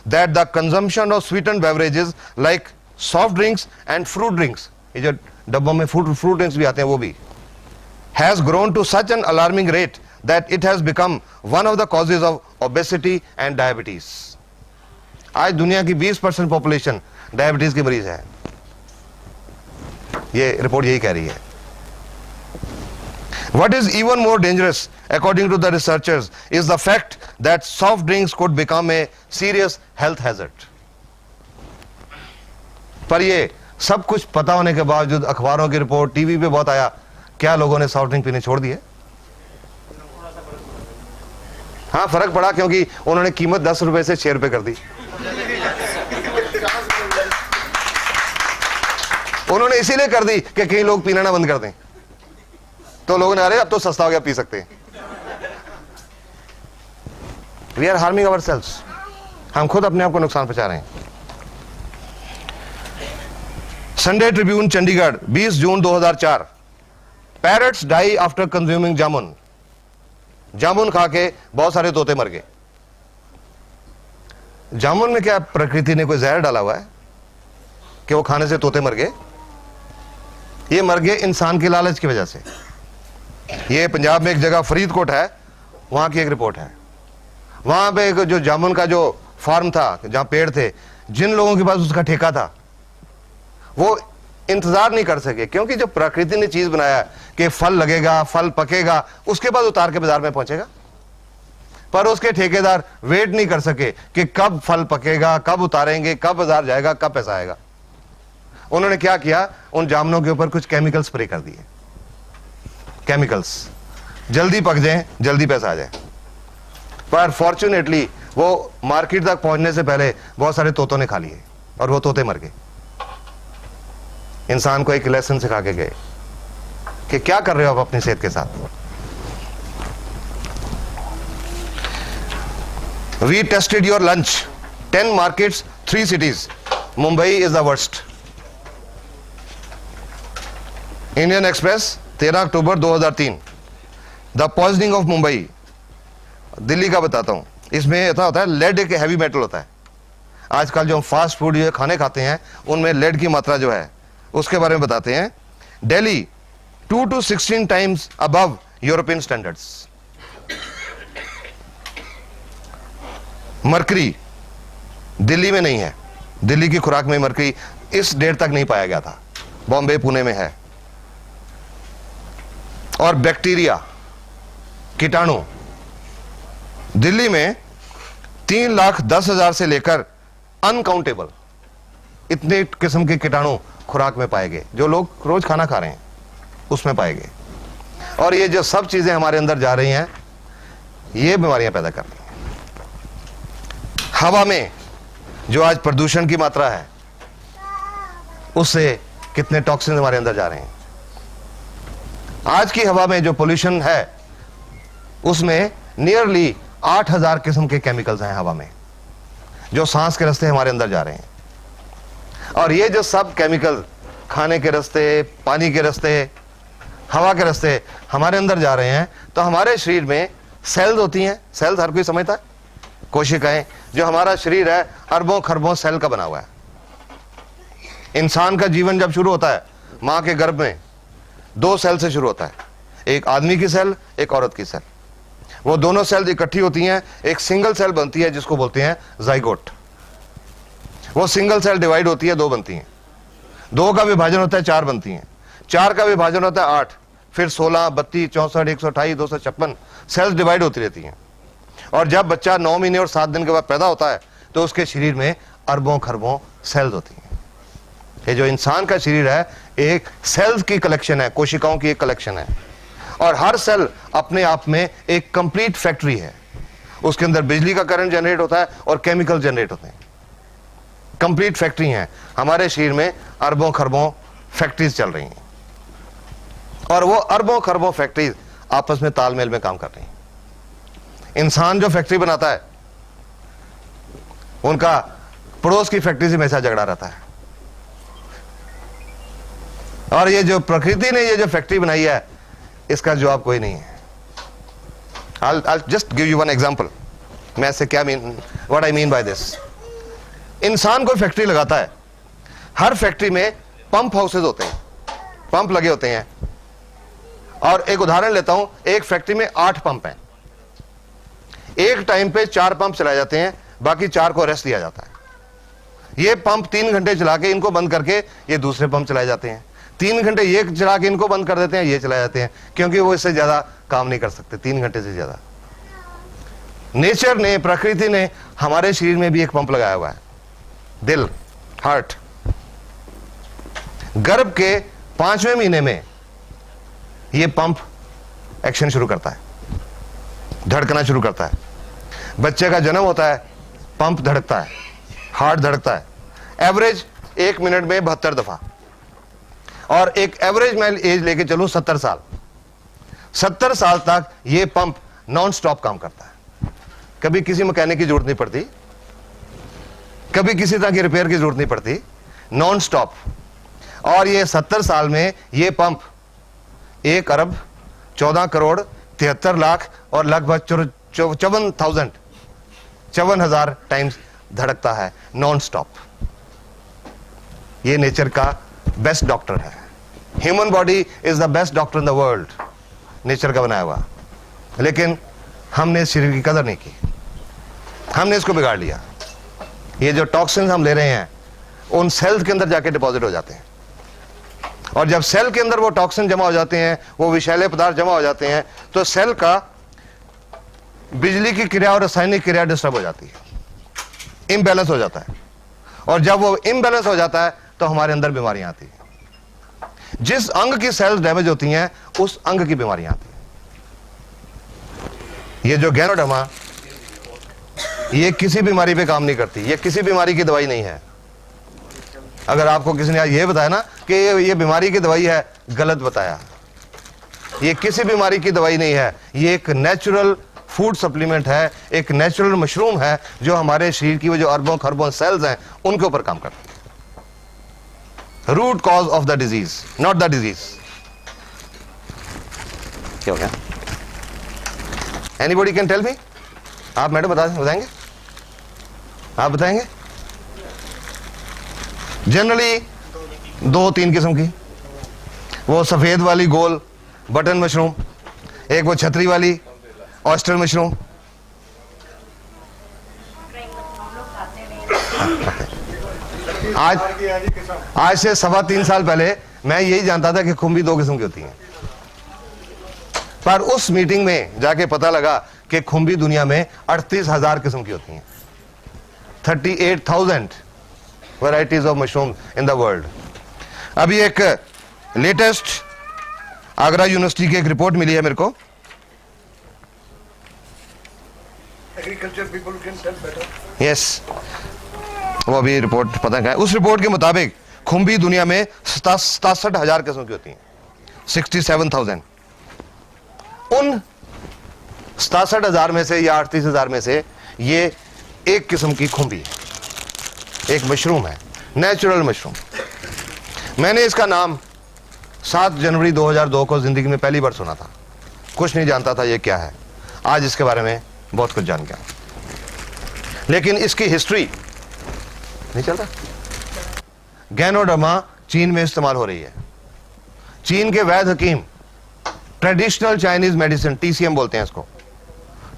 that the consumption of sweetened beverages like soft drinks and fruit drinks, ये जो डब्बों में fruit drinks भी आते हैं वो भी, has grown to such an alarming rate that it has become one of the causes of obesity and diabetes. आज दुनिया की 20% पॉपुलेशन डायबिटीज की मरीज है, ये रिपोर्ट यही कह रही है। What is even more dangerous, according to the researchers, is the fact that soft drinks could become a serious health hazard. पर ये सब कुछ पता होने के बावजूद, अखबारों की रिपोर्ट, टीवी पे बहुत आया, क्या लोगों ने सॉफ्ट ड्रिंक पीने छोड़ दिए? हाँ, फर्क पड़ा, क्योंकि उन्होंने कीमत 10 रुपए से 6 रुपए कर दी। उन्होंने इसीलिए कर दी कि कई लोग पीना ना बंद कर दें, तो लोगों ने अरे अब तो सस्ता हो गया, पी सकते हैं। वी आर हार्मिंग अवरसेल्व्स, हम खुद अपने आप को नुकसान पहुंचा रहे हैं। संडे ट्रिब्यून चंडीगढ़ 20 जून 2004, पैरट्स डाई आफ्टर कंज्यूमिंग जामुन। जामुन खा के बहुत सारे तोते मर गए। जामुन में क्या प्रकृति ने कोई जहर डाला हुआ है कि वो खाने से तोते मर गए? ये मर गए इंसान के लालच की वजह से। ये पंजाब में एक जगह फरीदकोट है, वहां की एक रिपोर्ट है। वहां पे जो जामुन का जो फार्म था, जहां पेड़ थे, जिन लोगों के पास उसका ठेका था वो इंतजार नहीं कर सके, क्योंकि जो प्रकृति ने चीज बनाया कि फल लगेगा, फल पकेगा, उसके बाद उतार के बाजार में पहुंचेगा, पर उसके ठेकेदार वेट नहीं कर सके कि कब फल पकेगा, कब उतारेंगे, कब बाजार जाएगा, कब पैसा आएगा। उन्होंने क्या किया, उन जामुनों के ऊपर कुछ केमिकल स्प्रे कर दिए, केमिकल्स, जल्दी पक जाएं, जल्दी पैसा आ जाए। पर फॉर्चुनेटली वो मार्केट तक पहुंचने से पहले बहुत सारे तोतों ने खा लिए और वो तोते मर गए। इंसान को एक लेसन सिखा के गए कि क्या कर रहे हो आप अपनी सेहत के साथ। We tested your lunch, 10 markets, 3 cities, Mumbai is the worst. Indian Express 13 October 2003, the poisoning of Mumbai. Delhi का बताता हूं, इसमें ऐसा होता है, लेड एक हैवी मेटल होता है। आजकल जो हम फास्ट फूड ये खाने खाते हैं उनमें लेड की मात्रा जो है उसके बारे में बताते हैं। Delhi 2 to 16 times above European standards. Mercury Delhi में नहीं है, दिल्ली की खुराक में मरकरी इस डेट तक नहीं पाया गया था, बॉम्बे पुणे में है। और बैक्टीरिया, कीटाणु, दिल्ली में 3,10,000 से लेकर अनकाउंटेबल इतने किस्म के कीटाणु खुराक में पाए गए, जो लोग रोज खाना खा रहे हैं उसमें पाए गए। और ये जो सब चीजें हमारे अंदर जा रही हैं ये बीमारियां पैदा कर रही हैं। हवा में जो आज प्रदूषण की मात्रा है उससे कितने टॉक्सिन हमारे अंदर जा रहे हैं। आज की हवा में जो पोल्यूशन है उसमें नियरली 8,000 किस्म के केमिकल्स हैं हवा में, जो सांस के रास्ते हमारे अंदर जा रहे हैं। और ये जो सब केमिकल खाने के रास्ते, पानी के रास्ते, हवा के रास्ते हमारे अंदर जा रहे हैं, तो हमारे शरीर में सेल्स होती हैं। सेल्स हर कोई समझता है, कोशिकाएं। जो हमारा शरीर है अरबों खरबों सेल का बना हुआ है। इंसान का जीवन जब शुरू होता है मां के गर्भ में 2 सेल से शुरू होता है, एक आदमी की सेल, एक औरत की सेल। वो दोनों सेल इकट्ठी होती हैं, एक सिंगल सेल बनती है जिसको बोलते हैं जाइगोट। वो सिंगल सेल डिवाइड होती है, 2 बनती हैं। 2 का विभाजन होता है, 4 बनती हैं। 4 का विभाजन होता है 8, फिर 16, 32, 64, 128, 256 सेल्स डिवाइड होती रहती हैं। और जब बच्चा 9 महीने और 7 दिन के बाद पैदा होता है तो उसके शरीर में अरबों खरबों सेल्स होती हैं। ये जो इंसान का शरीर है एक सेल्स की कलेक्शन है, कोशिकाओं की एक कलेक्शन है, और हर सेल अपने आप में एक कंप्लीट फैक्ट्री है। उसके अंदर बिजली का करंट जनरेट होता है और केमिकल जनरेट होते हैं, कंप्लीट फैक्ट्री है। हमारे शरीर में अरबों खरबों फैक्ट्रीज चल रही हैं, और वो अरबों खरबों फैक्ट्रीज आपस में तालमेल में काम कर रही हैं। इंसान जो फैक्ट्री बनाता है उनका पड़ोस की फैक्ट्री से हमेशा झगड़ा रहता है, और ये जो प्रकृति ने ये जो फैक्ट्री बनाई है इसका जवाब कोई नहीं है। I'll just give you one example. मैं इससे क्या what I mean by this? इंसान कोई फैक्ट्री लगाता है, हर फैक्ट्री में पंप हाउसेज होते हैं, पंप लगे होते हैं। और एक उदाहरण लेता हूं, एक फैक्ट्री में 8 पंप हैं, एक टाइम पे 4 पंप चलाए जाते हैं, बाकी 4 को रेस्ट दिया जाता है। ये पंप 3 घंटे चला के इनको बंद करके ये दूसरे पंप चलाए जाते हैं, 3 घंटे ये चला के इनको बंद कर देते हैं, ये चलाए जाते हैं, क्योंकि वो इससे ज्यादा काम नहीं कर सकते 3 घंटे से ज्यादा। नेचर ने, प्रकृति ने हमारे शरीर में भी एक पंप लगाया हुआ है, दिल, हार्ट। गर्भ के 5वें महीने में ये पंप एक्शन शुरू करता है, धड़कना शुरू करता है। बच्चे का जन्म होता है, पंप धड़कता है, हार्ट धड़कता है, एवरेज 1 मिनट में 72 दफा। और एक एवरेज मैं एज लेके चलूं 70 साल, 70 साल तक ये पंप नॉन स्टॉप काम करता है। कभी किसी मैकेनिक की जरूरत नहीं पड़ती, कभी किसी तरह की रिपेयर की जरूरत नहीं पड़ती, नॉन स्टॉप। और ये 70 साल में ये पंप 1 अरब 14 करोड़ 73 लाख और लगभग 54,000 टाइम्स धड़कता है नॉन स्टॉप। ये नेचर का बेस्ट डॉक्टर है। Human body is the best doctor in the world, nature का बनाया हुआ। लेकिन हमने इस शरीर की कदर नहीं की, हमने इसको बिगाड़ लिया। ये जो टॉक्सिन्स हम ले रहे हैं उन सेल्स के अंदर जाके डिपॉजिट हो जाते हैं, और जब सेल के अंदर वो टॉक्सिन जमा हो जाते हैं, वो विषैले पदार्थ जमा हो जाते हैं, तो सेल का बिजली की क्रिया और रासायनिक क्रिया डिस्टर्ब हो जाती है, इम्बैलेंस हो जाता है। और जब वो इम्बैलेंस हो जाता है तो हमारे अंदर बीमारियां आती हैं। जिस अंग की सेल्स डैमेज होती हैं उस अंग की बीमारियां आती हैं। ये जो गैनोडर्मा, ये किसी बीमारी पे काम नहीं करती, ये किसी बीमारी की दवाई नहीं है। अगर आपको किसी ने आज ये बताया ना कि ये बीमारी की दवाई है, गलत बताया। ये किसी बीमारी की दवाई नहीं है, ये एक नेचुरल फूड सप्लीमेंट है, एक नेचुरल मशरूम है जो हमारे शरीर की वो जो अरबों खरबों सेल्स हैं उनके ऊपर काम करता है। Root cause of the disease, not the disease. क्या हो गया? Anybody can tell me? आप मैडम बताएंगे? आप बताएंगे? जनरली 2-3 किस्म की, वो सफेद वाली गोल बटन मशरूम, एक वो छतरी वाली ऑयस्टर मशरूम। आज से 3.25 साल पहले मैं यही जानता था कि खुम्बी 2 किस्म की होती हैं, पर उस मीटिंग में जाके पता लगा कि खुम्बी दुनिया में 38,000 किस्म की होती हैं। 38,000 varieties of mushroom in the world. अभी एक लेटेस्ट आगरा यूनिवर्सिटी की एक रिपोर्ट मिली है मेरे को, agriculture people can tell better. Yes, वो अभी रिपोर्ट पता क्या है। उस रिपोर्ट के मुताबिक खुम्बी दुनिया में 67,000 किस्म की होती हैं, 67,000। उन 67,000 में से या 38,000 में से ये एक किस्म की खुम्बी है, एक मशरूम है, नेचुरल मशरूम। मैंने इसका नाम 7 जनवरी 2002 को जिंदगी में पहली बार सुना था, कुछ नहीं जानता था ये क्या है। आज इसके बारे में बहुत कुछ जान गया, लेकिन इसकी हिस्ट्री नहीं चलता। गैनोडर्मा चीन में इस्तेमाल हो रही है। चीन के वैद्य हकीम ट्रेडिशनल चाइनीज मेडिसिन, TCM बोलते हैं इसको,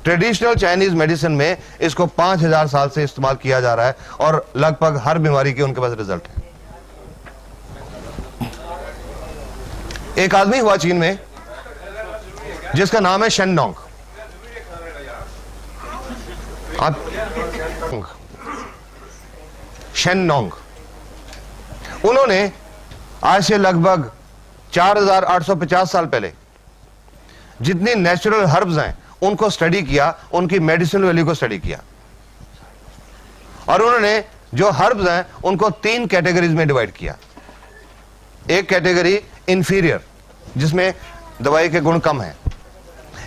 ट्रेडिशनल चाइनीज मेडिसिन में इसको 5,000 साल से इस्तेमाल किया जा रहा है और लगभग हर बीमारी के उनके पास रिजल्ट है। एक आदमी हुआ चीन में जिसका नाम है शेनडोंग। शेनडोंग, उन्होंने आज से लगभग 4850 साल पहले जितनी नेचुरल हर्ब्स हैं उनको स्टडी किया, उनकी मेडिसिनल वैल्यू को स्टडी किया, और उन्होंने जो हर्ब्स हैं उनको 3 कैटेगरीज में डिवाइड किया। एक कैटेगरी इंफीरियर, जिसमें दवाई के गुण कम हैं,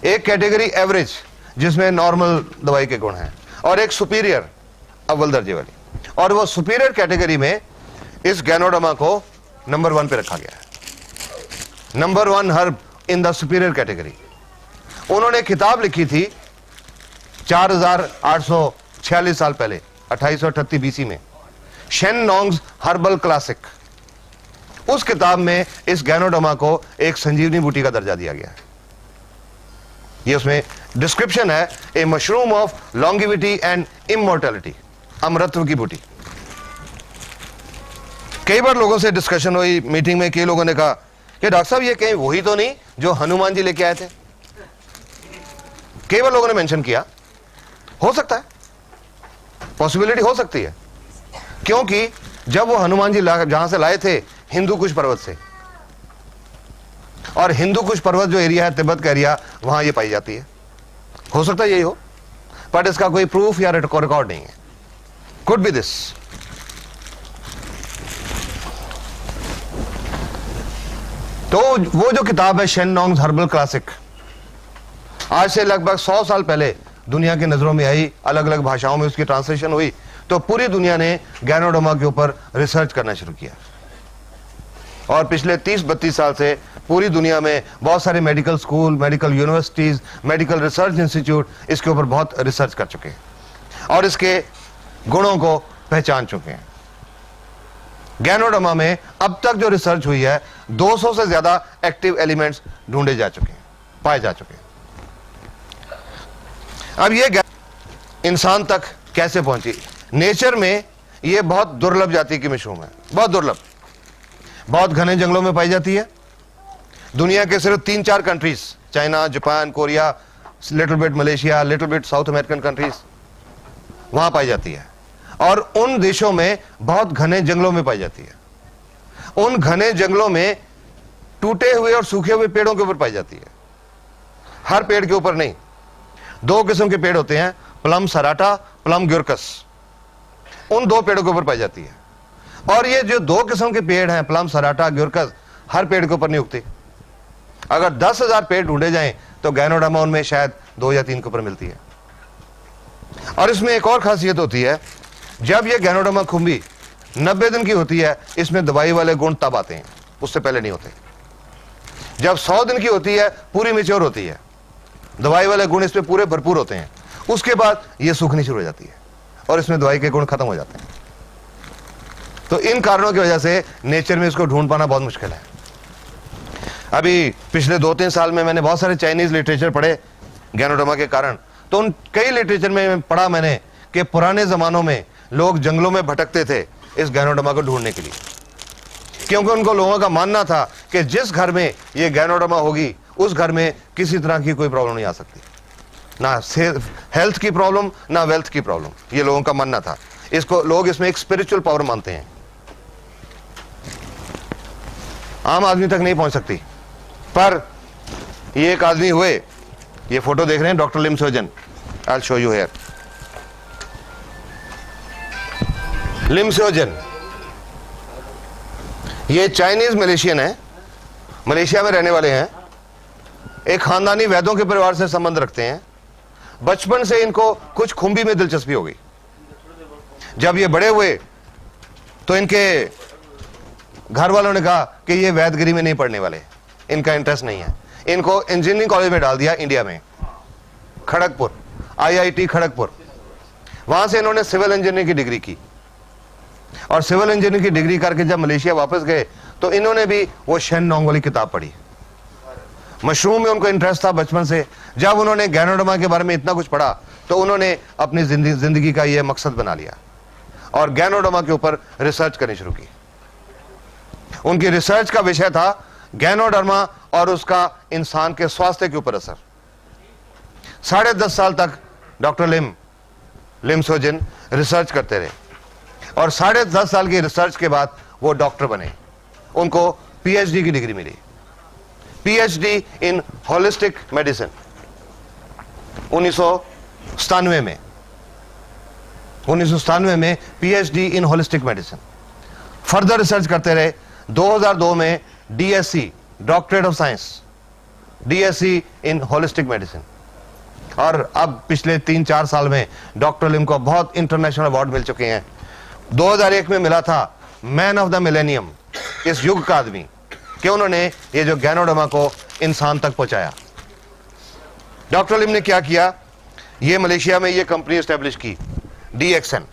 एक कैटेगरी एवरेज, जिसमें नॉर्मल दवाई के गुण हैं, और एक सुपीरियर, अव्वल दर्जे वाली। और वो सुपीरियर कैटेगरी में इस गैनोडर्मा को नंबर 1 पे रखा गया है, number 1 herb in the superior category. उन्होंने किताब लिखी थी 4846 साल पहले, 2838 बीसी में, शेन नोंग्स हर्बल क्लासिक। उस किताब में इस गैनोडर्मा को एक संजीवनी बूटी का दर्जा दिया गया है। ये उसमें डिस्क्रिप्शन है, a mushroom of longevity and immortality, अमरत्व की बूटी। कई बार लोगों से डिस्कशन हुई मीटिंग में, कई लोगों ने कहा कि डॉक्टर साहब ये कहीं वही तो नहीं जो हनुमान जी लेके आए थे। कई बार लोगों ने मेंशन किया, हो सकता है, पॉसिबिलिटी हो सकती है, क्योंकि जब वो हनुमान जी जहां से लाए थे हिंदू कुश पर्वत से, और हिंदू कुश पर्वत जो एरिया है, तिब्बत का एरिया, वहां ये पाई जाती है। हो सकता है यही हो, बट इसका कोई प्रूफ या रिकॉर्ड नहीं है। Could be this. तो वो जो किताब है शेन नोंग्स हर्बल क्लासिक, आज से लगभग 100 साल पहले दुनिया की नजरों में आई, अलग अलग भाषाओं में उसकी ट्रांसलेशन हुई, तो पूरी दुनिया ने गैनोडर्मा के ऊपर रिसर्च करना शुरू किया, और पिछले 30-32 साल से पूरी दुनिया में बहुत सारे medical school, medical universities, medical research institute इसके ऊपर बहुत रिसर्च कर चुके हैं और इसके गुणों को पहचान चुके हैं। गैनोडर्मा में अब तक जो रिसर्च हुई है, 200 से ज्यादा एक्टिव एलिमेंट्स ढूंढे जा चुके हैं, पाए जा चुके हैं। अब ये इंसान तक कैसे पहुंची? नेचर में ये बहुत दुर्लभ जाति की मशरूम है, बहुत दुर्लभ, बहुत घने जंगलों में पाई जाती है। दुनिया के सिर्फ 3-4 countries, China, Japan, Korea, little bit Malaysia, little bit south American countries, वहां पाई जाती है, और उन देशों में बहुत घने जंगलों में पाई जाती है। उन घने जंगलों में टूटे हुए और सूखे हुए पेड़ों के ऊपर पाई जाती है, हर पेड़ के ऊपर नहीं। 2 किस्म के पेड़ होते हैं, प्लम सराटा, प्लम ग्यूरकस, उन 2 पेड़ों के ऊपर पाई जाती है। और ये जो 2 किस्म के पेड़ हैं, प्लम सराटा, ग्यूरकस, हर पेड़ के ऊपर नहीं उगती। अगर 10,000 पेड़ ढूंढे जाएं तो गैनोडर्मा उनमें शायद 2 या 3 के ऊपर मिलती है। और इसमें एक और खासियत होती है, जब ये गैनोडर्मा खुम्बी 90 दिन की होती है, इसमें दवाई वाले गुण तब आते हैं, उससे पहले नहीं होते। जब 100 दिन की होती है, पूरी मैच्योर होती है, दवाई वाले गुण इसमें पूरे भरपूर होते हैं, उसके बाद ये सूखनी शुरू हो जाती है और इसमें दवाई के गुण खत्म हो जाते हैं। तो इन कारणों की वजह से नेचर में इसको ढूंढ पाना बहुत मुश्किल है। अभी पिछले 2-3 साल में मैंने बहुत सारे चाइनीज लिटरेचर पढ़े गैनोडर्मा के कारण, तो उन कई लिटरेचर में पढ़ा मैंने कि पुराने जमानों में लोग जंगलों में भटकते थे इस गैनोडर्मा को ढूंढने के लिए, क्योंकि उनको लोगों का मानना था कि जिस घर में ये गैनोडर्मा होगी उस घर में किसी तरह की कोई प्रॉब्लम नहीं आ सकती, ना हेल्थ की प्रॉब्लम, ना वेल्थ की प्रॉब्लम, ये लोगों का मानना था। इसको लोग इसमें एक स्पिरिचुअल पावर मानते हैं, आम आदमी तक नहीं पहुंच सकती। पर ये एक आदमी हुए, ये फोटो देख रहे हैं, doctor Lim Sojan, I will show you here. Lim Sojan ये चाइनीज मलेशियन है, मलेशिया में रहने वाले हैं, एक खानदानी वैद्यों के परिवार से संबंध रखते हैं। बचपन से इनको कुछ खुम्बी में दिलचस्पी हो गई। जब ये बड़े हुए तो इनके घर वालों ने कहा कि ये वैदगिरी में नहीं पढ़ने वाले, इनका इंटरेस्ट नहीं है। इनको इंजीनियरिंग कॉलेज में डाल दिया इंडिया में, खड़गपुर, IIT खड़गपुर। वहां से इन्होंने सिविल इंजीनियरिंग की डिग्री की, और सिविल इंजीनियरिंग की डिग्री करके जब मलेशिया वापस गए तो इन्होंने भी वो शेन नोंग वाली किताब पढ़ी। मशरूम में उनको इंटरेस्ट था बचपन से। जब उन्होंने गैनोडर्मा के बारे में इतना कुछ पढ़ा तो उन्होंने अपनी जिंदगी का यह मकसद बना लिया और गैनोडर्मा के ऊपर रिसर्च करनी शुरू की। उनकी रिसर्च का विषय था गैनोडर्मा और उसका इंसान के स्वास्थ्य के ऊपर असर। 10.5 साल तक डॉक्टर लिम सोजन रिसर्च करते रहे, और 10.5 साल की रिसर्च के बाद वो डॉक्टर बने, उनको पीएचडी की डिग्री मिली, पीएचडी इन होलिस्टिक मेडिसिन 1997 में PhD in holistic medicine. Further research करते रहे, 2002 में DSc, doctorate of science, DSc in holistic medicine. और अब पिछले 3-4 साल में डॉक्टर लिम को बहुत इंटरनेशनल अवार्ड मिल चुके हैं। 2001 में मिला था मैन ऑफ द मिलेनियम, इस युग का आदमी, कि उन्होंने ये जो गैनोडर्मा को इंसान तक पहुंचाया। डॉक्टर लिम ने क्या किया, ये मलेशिया में ये कंपनी एस्टेब्लिश की, डीएक्सएन,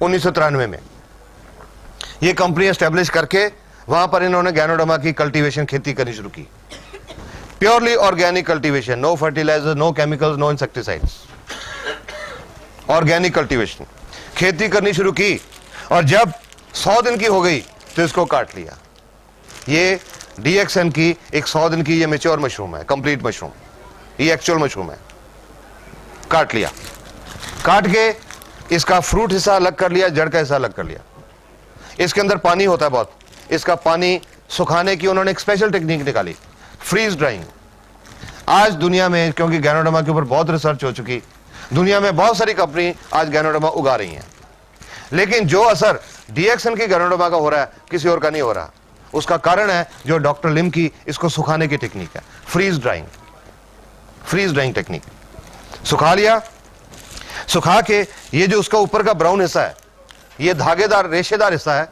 1993 में ये कंपनी एस्टेब्लिश करके वहां पर इन्होंने गैनोडर्मा की कल्टीवेशन, खेती करनी शुरू की। Purely organic cultivation, no fertiliser, no chemicals, no insecticides, organic cultivation, खेती करनी शुरू की। और जब 100 दिन की हो गई तो इसको काट लिया। ये डीएक्सएन की एक 100 दिन की ये मैच्योर मशरूम है, कंप्लीट मशरूम, ये एक्चुअल मशरूम है। काट लिया, काट के इसका फ्रूट हिस्सा अलग कर लिया, जड़ का हिस्सा अलग कर लिया। इसके अंदर पानी होता है बहुत, इसका पानी सुखाने की उन्होंने एक स्पेशल टेक्निक निकाली, फ्रीज ड्राइंग। आज दुनिया में, क्योंकि गैनोडर्मा के ऊपर बहुत रिसर्च हो चुकी, दुनिया में बहुत सारी कंपनी आज गैनोडर्मा उगा रही हैं, लेकिन जो असर डीएक्सएन की गैनोडर्मा का हो रहा है किसी और का नहीं हो रहा। उसका कारण है जो डॉक्टर लिम की इसको सुखाने की टेक्निक है, freeze drying, freeze drying technique. सुखा लिया, सुखा के ये जो उसका ऊपर का ब्राउन हिस्सा है, ये धागेदार रेशेदार हिस्सा है,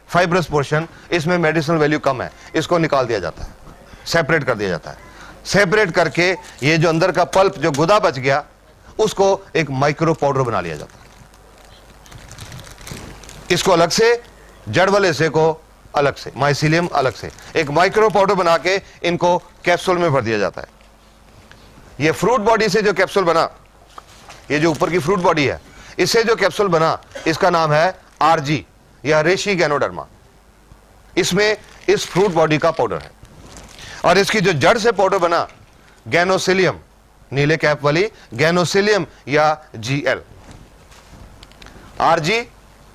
फाइब्रस पोर्शन, इसमें मेडिसिनल वैल्यू कम है, इसको निकाल दिया जाता है, सेपरेट कर दिया जाता है। सेपरेट करके ये जो अंदर का पल्प, जो गुदा बच गया, उसको एक माइक्रो पाउडर बना लिया जाता है। इसको अलग से, जड़ वाले हिस्से को अलग से, माइसीलियम अलग से, एक माइक्रो पाउडर बना के इनको कैप्सूल में भर दिया जाता है। ये फ्रूट बॉडी से जो कैप्सूल बना, ये जो ऊपर की फ्रूट बॉडी है, इससे जो कैप्सूल बना, इसका नाम है आरजी या रेशी गैनोडर्मा। इसमें इस फ्रूट बॉडी का पाउडर है। और इसकी जो जड़ से पाउडर बना, गैनोसिलियम, नीले कैप वाली गैनोसिलियम या जीएल। आरजी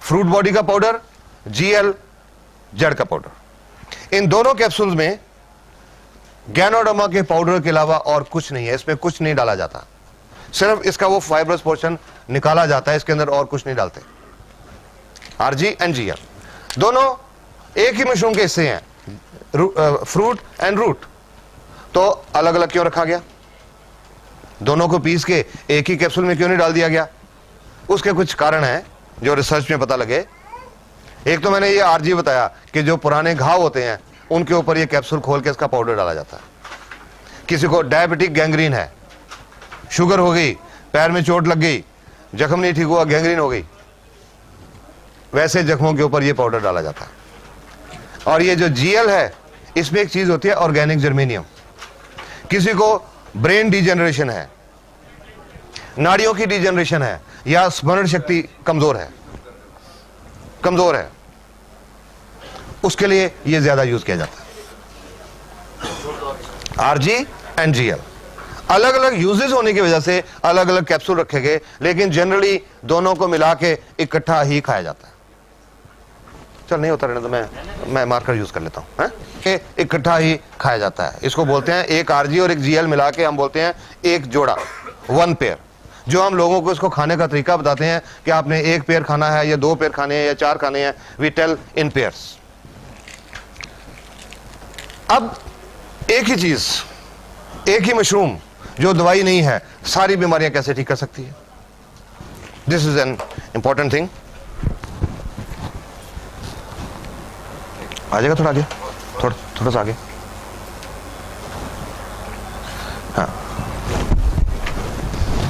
फ्रूट बॉडी का पाउडर, जीएल जड़ का पाउडर। इन दोनों कैप्सूल्स में गैनोडर्मा के पाउडर के अलावा और कुछ नहीं है, इसमें कुछ नहीं डाला जाता, सिर्फ इसका वो फाइब्रस पोर्शन निकाला जाता है, इसके अंदर और कुछ नहीं डालते। आरजी एंड जीएल दोनों एक ही मशरूम के हिस्से हैं, फ्रूट एंड रूट। तो अलग अलग क्यों रखा गया? दोनों को पीस के एक ही कैप्सूल में क्यों नहीं डाल दिया गया? उसके कुछ कारण हैं जो रिसर्च में पता लगे। एक तो मैंने ये आरजी बताया कि जो पुराने घाव होते हैं उनके ऊपर ये कैप्सूल खोल के इसका पाउडर डाला जाता है। किसी को डायबिटिक गैंग्रीन है, शुगर हो गई, पैर में चोट लग गई, जख्म नहीं ठीक हुआ, गैंग्रीन हो गई, वैसे जख्मों के ऊपर ये पाउडर डाला जाता है। और ये जो जीएल है, इसमें एक चीज होती है ऑर्गेनिक जर्मेनियम। किसी को ब्रेन डिजेनरेशन है, नाड़ियों की डिजेनरेशन है, या स्मरण शक्ति कमजोर है, उसके लिए ये ज्यादा यूज किया जाता है। आरजी एंड जीएल अलग अलग यूजेस होने की वजह से अलग अलग कैप्सूल रखे गए, लेकिन जनरली दोनों को मिला के इकट्ठा ही खाया जाता है। चल नहीं होता रहने तो मैं मार्कर यूज कर लेता हूं, इकट्ठा ही खाया जाता है। इसको बोलते हैं, एक आरजी और एक जीएल मिला के हम बोलते हैं एक जोड़ा, 1 पेयर। जो हम लोगों को इसको खाने का तरीका बताते हैं कि आपने 1 पेयर खाना है या 2 पेयर खाने हैं या 4 खाने हैं, वी टेल इन पेयर्स। अब एक ही चीज, एक ही मशरूम जो दवाई नहीं है, सारी बीमारियां कैसे ठीक कर सकती है? This is an important thing. आ जाएगा थोड़ा आगे, थोड़ा सा आगे। हाँ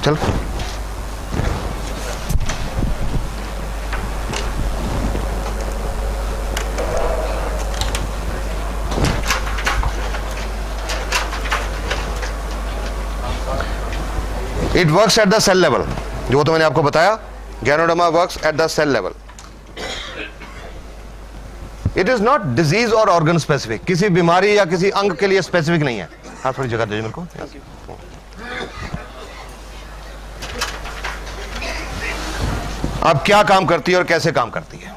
चल। It works at the cell level, जो तो मैंने आपको बताया, Ganoderma works at the cell level. It is not disease or organ specific, किसी बीमारी या किसी अंग के लिए स्पेसिफिक नहीं है। हाँ थोड़ी जगह दीजिए मेरे को। अब क्या काम करती है और कैसे काम करती है?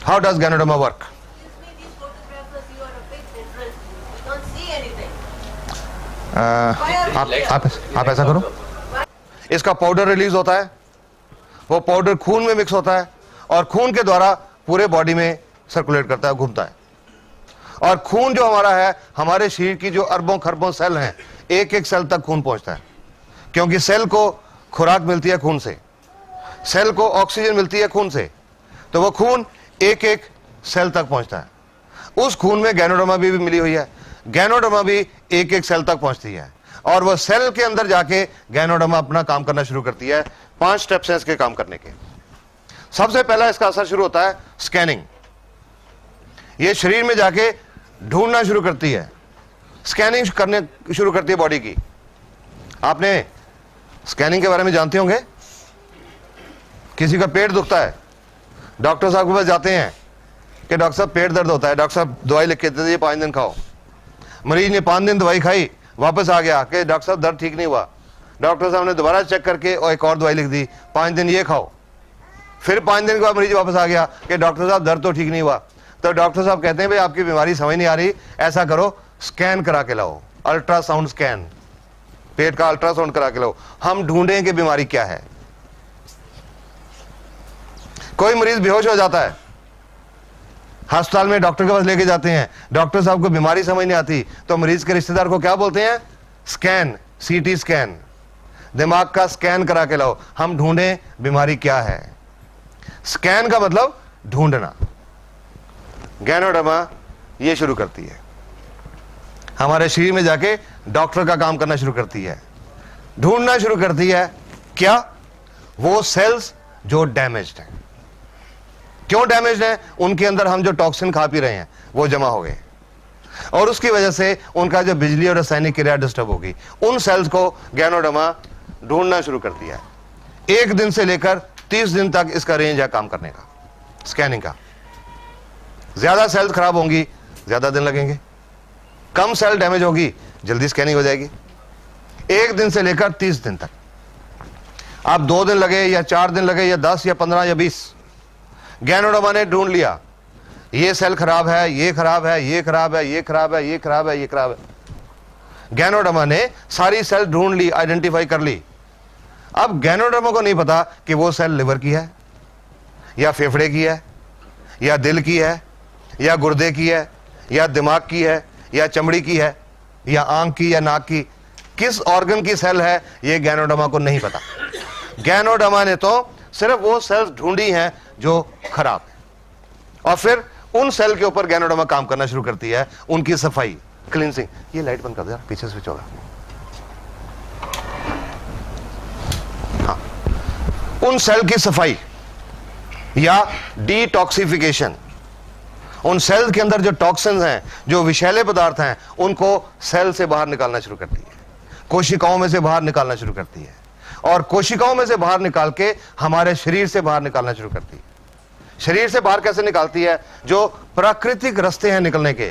How does ganoderma work? आप ऐसा करो, इसका पाउडर रिलीज होता है, वो पाउडर खून में मिक्स होता है और खून के द्वारा पूरे बॉडी में सर्कुलेट करता है, घूमता है। और खून जो हमारा है, हमारे शरीर की जो अरबों खरबों सेल हैं, एक एक सेल तक खून पहुंचता है, क्योंकि सेल को खुराक मिलती है खून से, सेल को ऑक्सीजन मिलती है खून से, तो वो खून एक एक सेल तक पहुंचता है। उस खून में गैनोडर्मा भी मिली हुई है, गैनोडर्मा भी एक एक सेल तक पहुंचती है और वो सेल के अंदर जाके गैनोडर्मा अपना काम करना शुरू करती है। 5 स्टेप्स हैं इसके काम करने के। सबसे पहला इसका असर शुरू होता है स्कैनिंग। ये शरीर में जाके ढूंढना शुरू करती है, स्कैनिंग करने शुरू करती है बॉडी की। आपने स्कैनिंग के बारे में जानते होंगे, किसी का पेट दुखता है, डॉक्टर साहब के पास जाते हैं कि डॉक्टर साहब पेट दर्द होता है, डॉक्टर साहब दवाई लिख के देते हैं, 5 दिन खाओ। मरीज ने 5 दिन दवाई खाई, वापस आ गया कि डॉक्टर साहब दर्द ठीक नहीं हुआ, डॉक्टर साहब ने दोबारा चेक करके और एक और दवाई लिख दी, 5 दिन ये खाओ। फिर 5 दिन के बाद मरीज वापस आ गया कि डॉक्टर साहब दर्द तो ठीक नहीं हुआ। तो डॉक्टर साहब कहते हैं भाई आपकी बीमारी समझ नहीं आ रही, ऐसा करो स्कैन करा के लाओ, अल्ट्रासाउंड स्कैन, पेट का अल्ट्रासाउंड करा के लाओ, हम ढूंढें कि बीमारी क्या है। कोई मरीज बेहोश हो जाता है, अस्पताल में डॉक्टर के पास लेके जाते हैं, डॉक्टर साहब को बीमारी समझ नहीं आती, तो मरीज के रिश्तेदार को क्या बोलते हैं? स्कैन, सीटी स्कैन, दिमाग का स्कैन करा के लाओ, हम ढूंढें बीमारी क्या है। स्कैन का मतलब ढूंढना। गैनोडर्मा ये शुरू करती है, हमारे शरीर में जाके डॉक्टर का काम करना शुरू करती है, ढूंढना शुरू करती है क्या? वो सेल्स जो डैमेज्ड हैं। क्यों डैमेज्ड हैं? उनके अंदर हम जो टॉक्सिन खा पी रहे हैं वो जमा हो गए और उसकी वजह से उनका जो बिजली और रासायनिक क्रिया डिस्टर्ब होगी। उन सेल्स को गैनोडर्मा ढूंढना शुरू करती है। 1 दिन से लेकर 30 दिन तक इसका रेंज है काम करने का, स्कैनिंग का। ज्यादा सेल्स खराब होंगी, ज्यादा दिन लगेंगे, कम सेल डैमेज होगी, जल्दी स्कैनिंग हो जाएगी। 1 दिन से लेकर 30 दिन तक। आप 2 दिन लगे या 4 दिन लगे या 10 या 15 या 20, गैनोडर्मा ने ढूंढ लिया ये सेल खराब है, ये खराब है, ये खराब है, ये खराब है, ये खराब है, ये खराब है। गैनोडर्मा ने सारी सेल ढूंढ ली, आइडेंटिफाई कर ली। अब गैनोडर्मा को नहीं पता कि वो सेल लिवर की है या फेफड़े की है या दिल की है या गुर्दे की है या दिमाग की है या चमड़ी की है या आंख की या नाक की, किस ऑर्गन की सेल है ये गैनोडर्मा को नहीं पता। गैनोडर्मा ने तो सिर्फ वो सेल्स ढूंढी हैं जो खराब है और फिर उन सेल के ऊपर गैनोडर्मा काम करना शुरू करती है, उनकी सफाई, क्लींसिंग। ये लाइट बंद कर दो, पीछे स्विच होगा। हाँ, उन सेल की सफाई या डिटॉक्सिफिकेशन, उन सेल के अंदर जो टॉक्सिन्स हैं, जो विषैले पदार्थ हैं, उनको सेल से बाहर निकालना शुरू करती है, कोशिकाओं में से बाहर निकालना शुरू करती है और कोशिकाओं में से बाहर निकाल के हमारे शरीर से बाहर निकालना शुरू करती है। शरीर से बाहर कैसे निकालती है? जो प्राकृतिक रास्ते हैं निकलने के,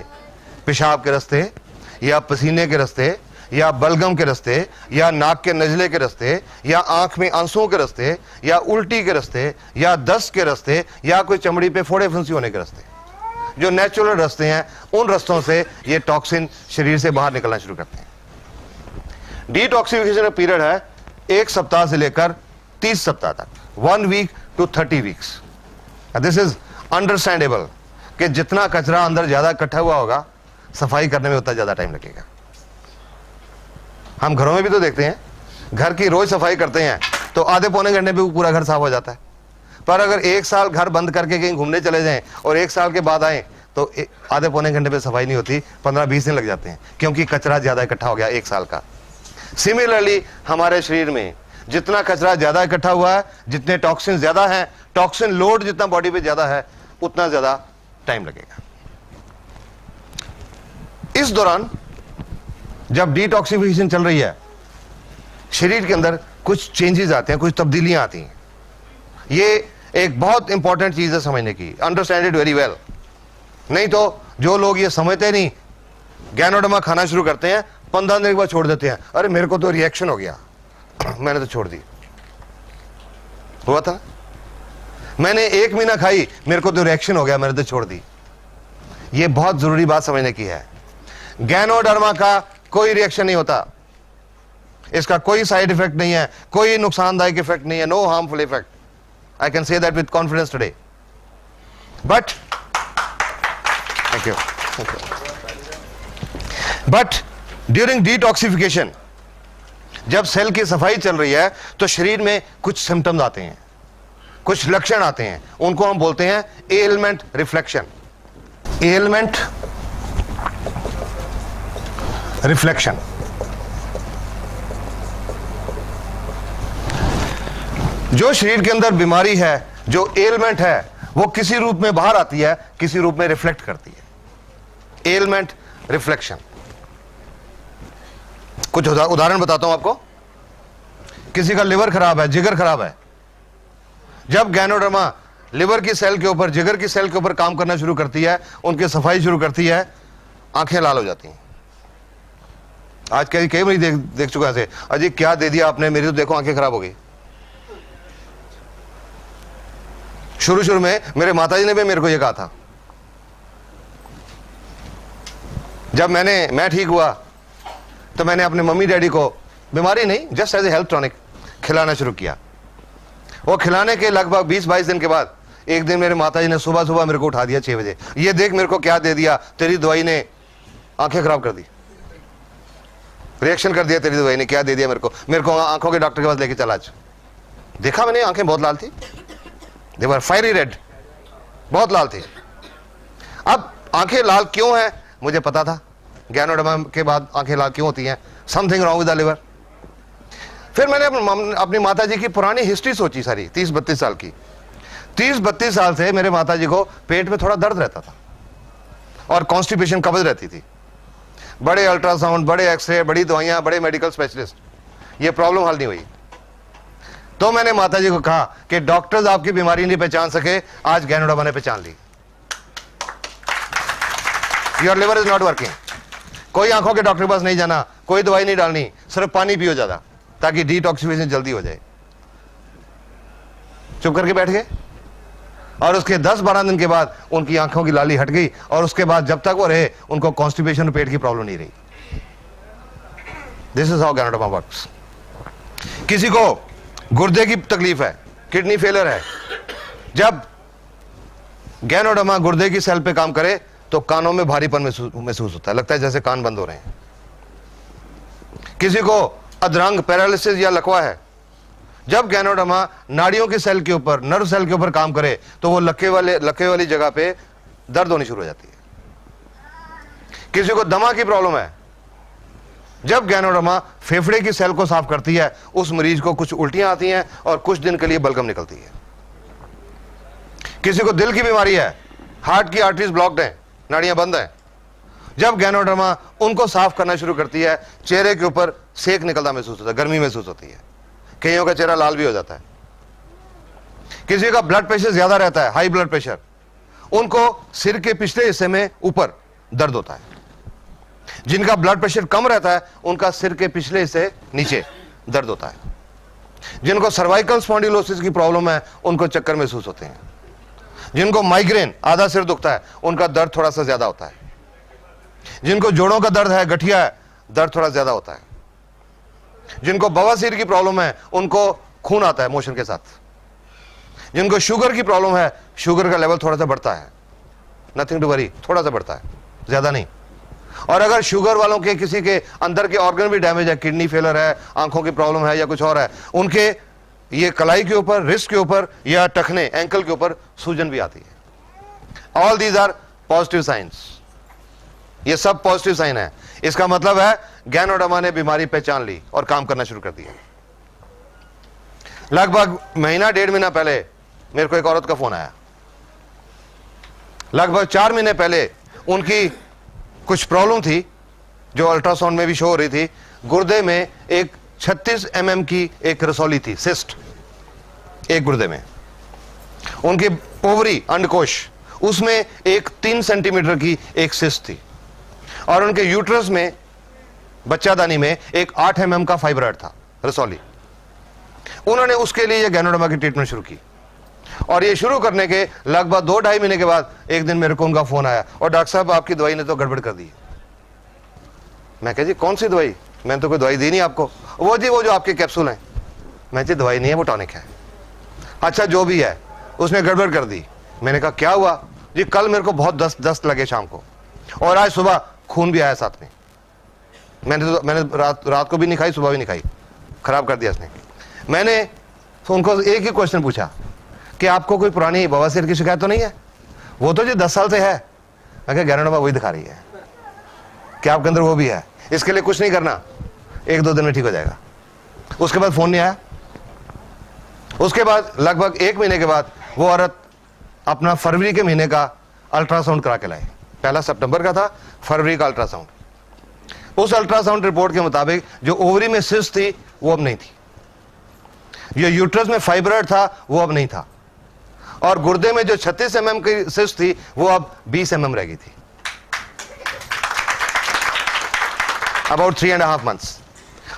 पेशाब के रास्ते या पसीने के रास्ते या बलगम के रास्ते या नाक के नजले के रास्ते या आंख में आंसुओं के रास्ते या उल्टी के रास्ते या दस्त के रास्ते या कोई चमड़ी पे फोड़े फुंसी होने के रास्ते, जो नेचुरल रास्ते हैं, उन रास्तों से ये टॉक्सिन शरीर से बाहर निकलना शुरू करते हैं। डिटॉक्सिफिकेशन का पीरियड है 1 सप्ताह से लेकर 30 सप्ताह तक, 1 week to 30 weeks. This is understandable कि जितना कचरा अंदर ज्यादा इकट्ठा हुआ होगा, सफाई करने में उतना ज्यादा टाइम लगेगा। हम घरों में भी तो देखते हैं, घर की रोज सफाई करते हैं तो आधे पौने घंटे में पूरा घर साफ हो जाता है, पर अगर 1 साल घर बंद करके कहीं घूमने चले जाएं और 1 साल के बाद आए तो आधे पौने घंटे में सफाई नहीं होती, 15-20 दिन लग जाते हैं, क्योंकि कचरा ज्यादा इकट्ठा हो गया 1 साल का। सिमिलरली हमारे शरीर में जितना कचरा ज्यादा इकट्ठा हुआ है, जितने टॉक्सिन ज्यादा हैं, टॉक्सिन लोड जितना बॉडी पे ज्यादा है, उतना ज्यादा टाइम लगेगा। इस दौरान जब डिटॉक्सिफिकेशन चल रही है, शरीर के अंदर कुछ चेंजेस आते हैं, कुछ तब्दीलियां आती हैं। ये एक बहुत इंपॉर्टेंट चीज है समझने की, अंडरस्टैंड इट वेरी वेल। नहीं तो जो लोग ये समझते नहीं, गैनोडर्मा खाना शुरू करते हैं, 15 दिन के बाद छोड़ देते हैं, अरे मेरे को तो रिएक्शन हो गया, मैंने तो छोड़ दी। हुआ था, मैंने 1 महीना खाई, मेरे को तो रिएक्शन हो गया, मैंने तो छोड़ दी। ये बहुत जरूरी बात समझने की है। गैनोडर्मा का कोई रिएक्शन नहीं होता, इसका कोई साइड इफेक्ट नहीं है, कोई नुकसानदायक इफेक्ट नहीं है, no harmful effect. I can say that with confidence today. But thank you. But during detoxification, जब सेल की सफाई चल रही है तो शरीर में कुछ सिम्टम्स आते हैं, कुछ लक्षण आते हैं, उनको हम बोलते हैं एलिमेंट रिफ्लेक्शन। Element reflection. जो शरीर के अंदर बीमारी है, जो एलिमेंट है, वो किसी रूप में बाहर आती है, किसी रूप में रिफ्लेक्ट करती है। Element reflection. कुछ उदाहरण बताता हूं आपको। किसी का लिवर खराब है, जिगर खराब है, जब गैनोडर्मा लिवर की सेल के ऊपर, जिगर की सेल के ऊपर काम करना शुरू करती है, उनकी सफाई शुरू करती है, आंखें लाल हो जाती हैं। आज कई बार देख चुका ऐसे, अजी क्या दे दिया आपने, मेरी तो देखो आंखें खराब हो गई। शुरू में मेरे माताजी ने भी मेरे को यह कहा था। जब मैं ठीक हुआ तो मैंने अपने मम्मी डैडी को, बीमारी नहीं, just as a health tonic खिलाना शुरू किया। वो खिलाने के लगभग 20-22 दिन के बाद एक दिन मेरे माताजी ने सुबह मेरे को उठा दिया 6 बजे, ये देख मेरे को क्या दे दिया, तेरी दवाई ने आंखें खराब कर दी, रिएक्शन कर दिया, तेरी दवाई ने क्या दे दिया मेरे को आंखों के डॉक्टर के पास लेके चला। आज देखा मैंने, आंखें बहुत लाल थी, दे वर फायरी रेड, बहुत लाल थी। अब आंखें लाल क्यों है मुझे पता था, गैनोडर्मा के बाद आंखें लाल क्यों होती हैं, something wrong with the liver. फिर मैंने अपनी माताजी की पुरानी हिस्ट्री सोची सारी, 30-32 साल की। 30-32 साल से मेरे माताजी को पेट में थोड़ा दर्द रहता था और कॉन्स्टिपेशन, कब्ज रहती थी। बड़े अल्ट्रासाउंड, बड़े एक्सरे, बड़ी दवाइयां, बड़े मेडिकल स्पेशलिस्ट, ये प्रॉब्लम हल नहीं हुई। तो मैंने माताजी को कहा कि डॉक्टर्स आपकी बीमारी नहीं पहचान सके, आज गैनोडर्मा ने पहचान ली। Your liver is not working. कोई आंखों के डॉक्टर के पास नहीं जाना, कोई दवाई नहीं डालनी, सिर्फ पानी पियो ज्यादा, ताकि डिटॉक्सिफिकेशन जल्दी हो जाए। चुप करके बैठ गए और उसके 10-12 दिन के बाद उनकी आंखों की लाली हट गई और उसके बाद जब तक वो रहे उनको कॉन्स्टिपेशन और पेट की प्रॉब्लम नहीं रही। This is how ganoderma works. किसी को गुर्दे की तकलीफ है, किडनी फेलियर है, जब गैनोडर्मा गुर्दे की सेल पे काम करे तो कानों में भारीपन महसूस होता है, लगता है जैसे कान बंद हो रहे हैं। किसी को अधरंग, पैरालिसिस या लकवा है, जब गैनोडर्मा नाड़ियों की सेल के ऊपर, नर्व सेल के ऊपर काम करे तो वो लक्के वाली जगह पे दर्द होनी शुरू हो जाती है। किसी को दमा की प्रॉब्लम है, जब गैनोडर्मा फेफड़े की सेल को साफ करती है, उस मरीज को कुछ उल्टियां आती हैं और कुछ दिन के लिए बलगम निकलती है। किसी को दिल की बीमारी है, हार्ट की आर्टरीज ब्लॉक्ड हैं, नाड़ियां बंद हैं, जब गैनोडर्मा उनको साफ करना शुरू करती है, चेहरे के ऊपर सेक निकलता महसूस होता है, गर्मी महसूस होती है, कईयों का चेहरा लाल भी हो जाता है। किसी का ब्लड प्रेशर ज्यादा रहता है, हाई ब्लड प्रेशर, उनको सिर के पिछले हिस्से में ऊपर दर्द होता है। जिनका ब्लड प्रेशर कम रहता है उनका सिर के पिछले हिस्से नीचे दर्द होता है। जिनको सर्वाइकल स्पॉन्डिलोसिस की प्रॉब्लम है उनको चक्कर महसूस होते हैं। जिनको माइग्रेन, आधा सिर दुखता है, उनका दर्द थोड़ा सा ज्यादा होता है। जिनको जोड़ों का दर्द है, गठिया है, दर्द थोड़ा ज्यादा होता है। जिनको बवासीर की प्रॉब्लम है उनको खून आता है मोशन के साथ। जिनको शुगर की प्रॉब्लम है, शुगर का लेवल थोड़ा सा बढ़ता है, नथिंग टू वरी, थोड़ा सा बढ़ता है, ज्यादा नहीं। और अगर शुगर वालों के किसी के अंदर के ऑर्गन भी डैमेज है, किडनी फेलियर है, आंखों की प्रॉब्लम है या कुछ और है, उनके ये कलाई के ऊपर, रिस्ट के ऊपर या टखने, एंकल के ऊपर सूजन भी आती है। All these are positive science. ये सब पॉजिटिव साइन है। इसका मतलब है गैनोडर्मा ने बीमारी पहचान ली और काम करना शुरू कर दिया। लगभग महीना 1.5 महीना पहले मेरे को एक औरत का फोन आया। लगभग 4 महीने पहले उनकी कुछ प्रॉब्लम थी जो अल्ट्रासाउंड में भी शो हो रही थी। गुर्दे में एक 36 mm की एक रसौली थी, सिस्ट, एक गुर्दे में। उनकी ओवरी, अंडकोश, उसमें एक 3 सेंटीमीटर की एक सिस्ट थी और उनके यूट्रस में, बच्चादानी में एक 8 mm का फाइब्रॉइड था, रसौली। उन्होंने उसके लिए गैनोडर्मा की ट्रीटमेंट शुरू की और ये शुरू करने के लगभग 2-2.5 महीने के बाद एक दिन मेरे को उनका फोन आया, और डॉक्टर साहब आपकी दवाई ने तो गड़बड़ कर दी। मैं कहा जी कौन सी दवाई? मैंने तो कोई दवाई दी नहीं आपको। वो जी वो जो आपके कैप्सूल हैं। मैं जी दवाई नहीं है, वो टॉनिक है। अच्छा जो भी है, उसने गड़बड़ कर दी। मैंने कहा क्या हुआ? जी कल मेरे को बहुत दस्त लगे शाम को, और आज सुबह खून भी आया साथ में। मैंने रात को भी नहीं खाई, सुबह भी नहीं खाई, खराब कर दिया इसने। मैंने तो उनको एक ही क्वेश्चन पूछा कि आपको कोई पुरानी बवासीर की शिकायत तो नहीं है? वो तो जी 10 साल से है। मैं कहा गैरोडर्मा वही दिखा रही है कि आपके अंदर वो भी है, इसके लिए कुछ नहीं करना, 1-2 दिन में ठीक हो जाएगा। उसके बाद फोन नहीं आया। उसके बाद लगभग 1 महीने के बाद वो औरत अपना फरवरी के महीने का अल्ट्रासाउंड करा के लाए। पहला सितंबर का था, फरवरी का अल्ट्रासाउंड। उस अल्ट्रासाउंड रिपोर्ट के मुताबिक जो ओवरी में सिस्ट थी वो अब नहीं थी, जो यूट्रस में फाइब्रॉइड था वो अब नहीं था, और गुर्दे में जो 36 mm की सिस्ट थी वो अब 20 mm रह गई थी। About 3.5 months।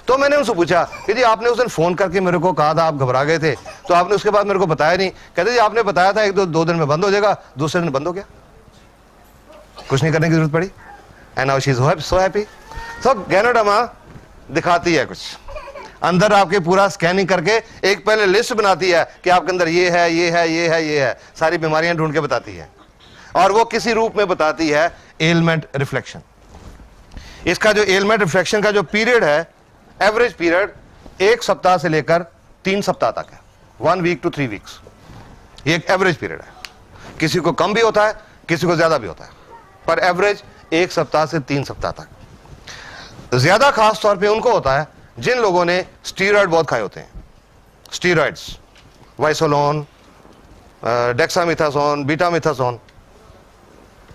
तो मैंने उनसे पूछा कि जी आपने उस दिन फोन करके मेरे को कहा था, आप घबरा गए थे, तो आपने उसके बाद मेरे को बताया नहीं। कहते जी आपने बताया था 1-2 दिन में बंद हो जाएगा, दूसरे दिन बंद हो गया, कुछ नहीं करने की जरूरत पड़ी। And now she is so happy. So ganoderma दिखाती है कुछ अंदर, आपके पूरा स्कैनिंग करके एक पहले लिस्ट बनाती है कि आपके अंदर ये है, ये है, ये है, ये है, सारी बीमारियां ढूंढ के बताती है, और वो किसी रूप में बताती है एलमेंट रिफ्लेक्शन। इसका जो एलमेंट रिफ्लेक्शन का जो पीरियड है, एवरेज पीरियड 1 सप्ताह से लेकर 3 सप्ताह तक है, 1 week to 3 weeks। ये एक एवरेज पीरियड है। किसी को कम भी होता है, किसी को ज्यादा भी होता है, पर एवरेज 1 सप्ताह से 3 सप्ताह तक। ज्यादा खास तौर पे उनको होता है जिन लोगों ने स्टीरॉयड बहुत खाए होते हैं। Steroids, Wysolone, dexamethasone, betamethasone.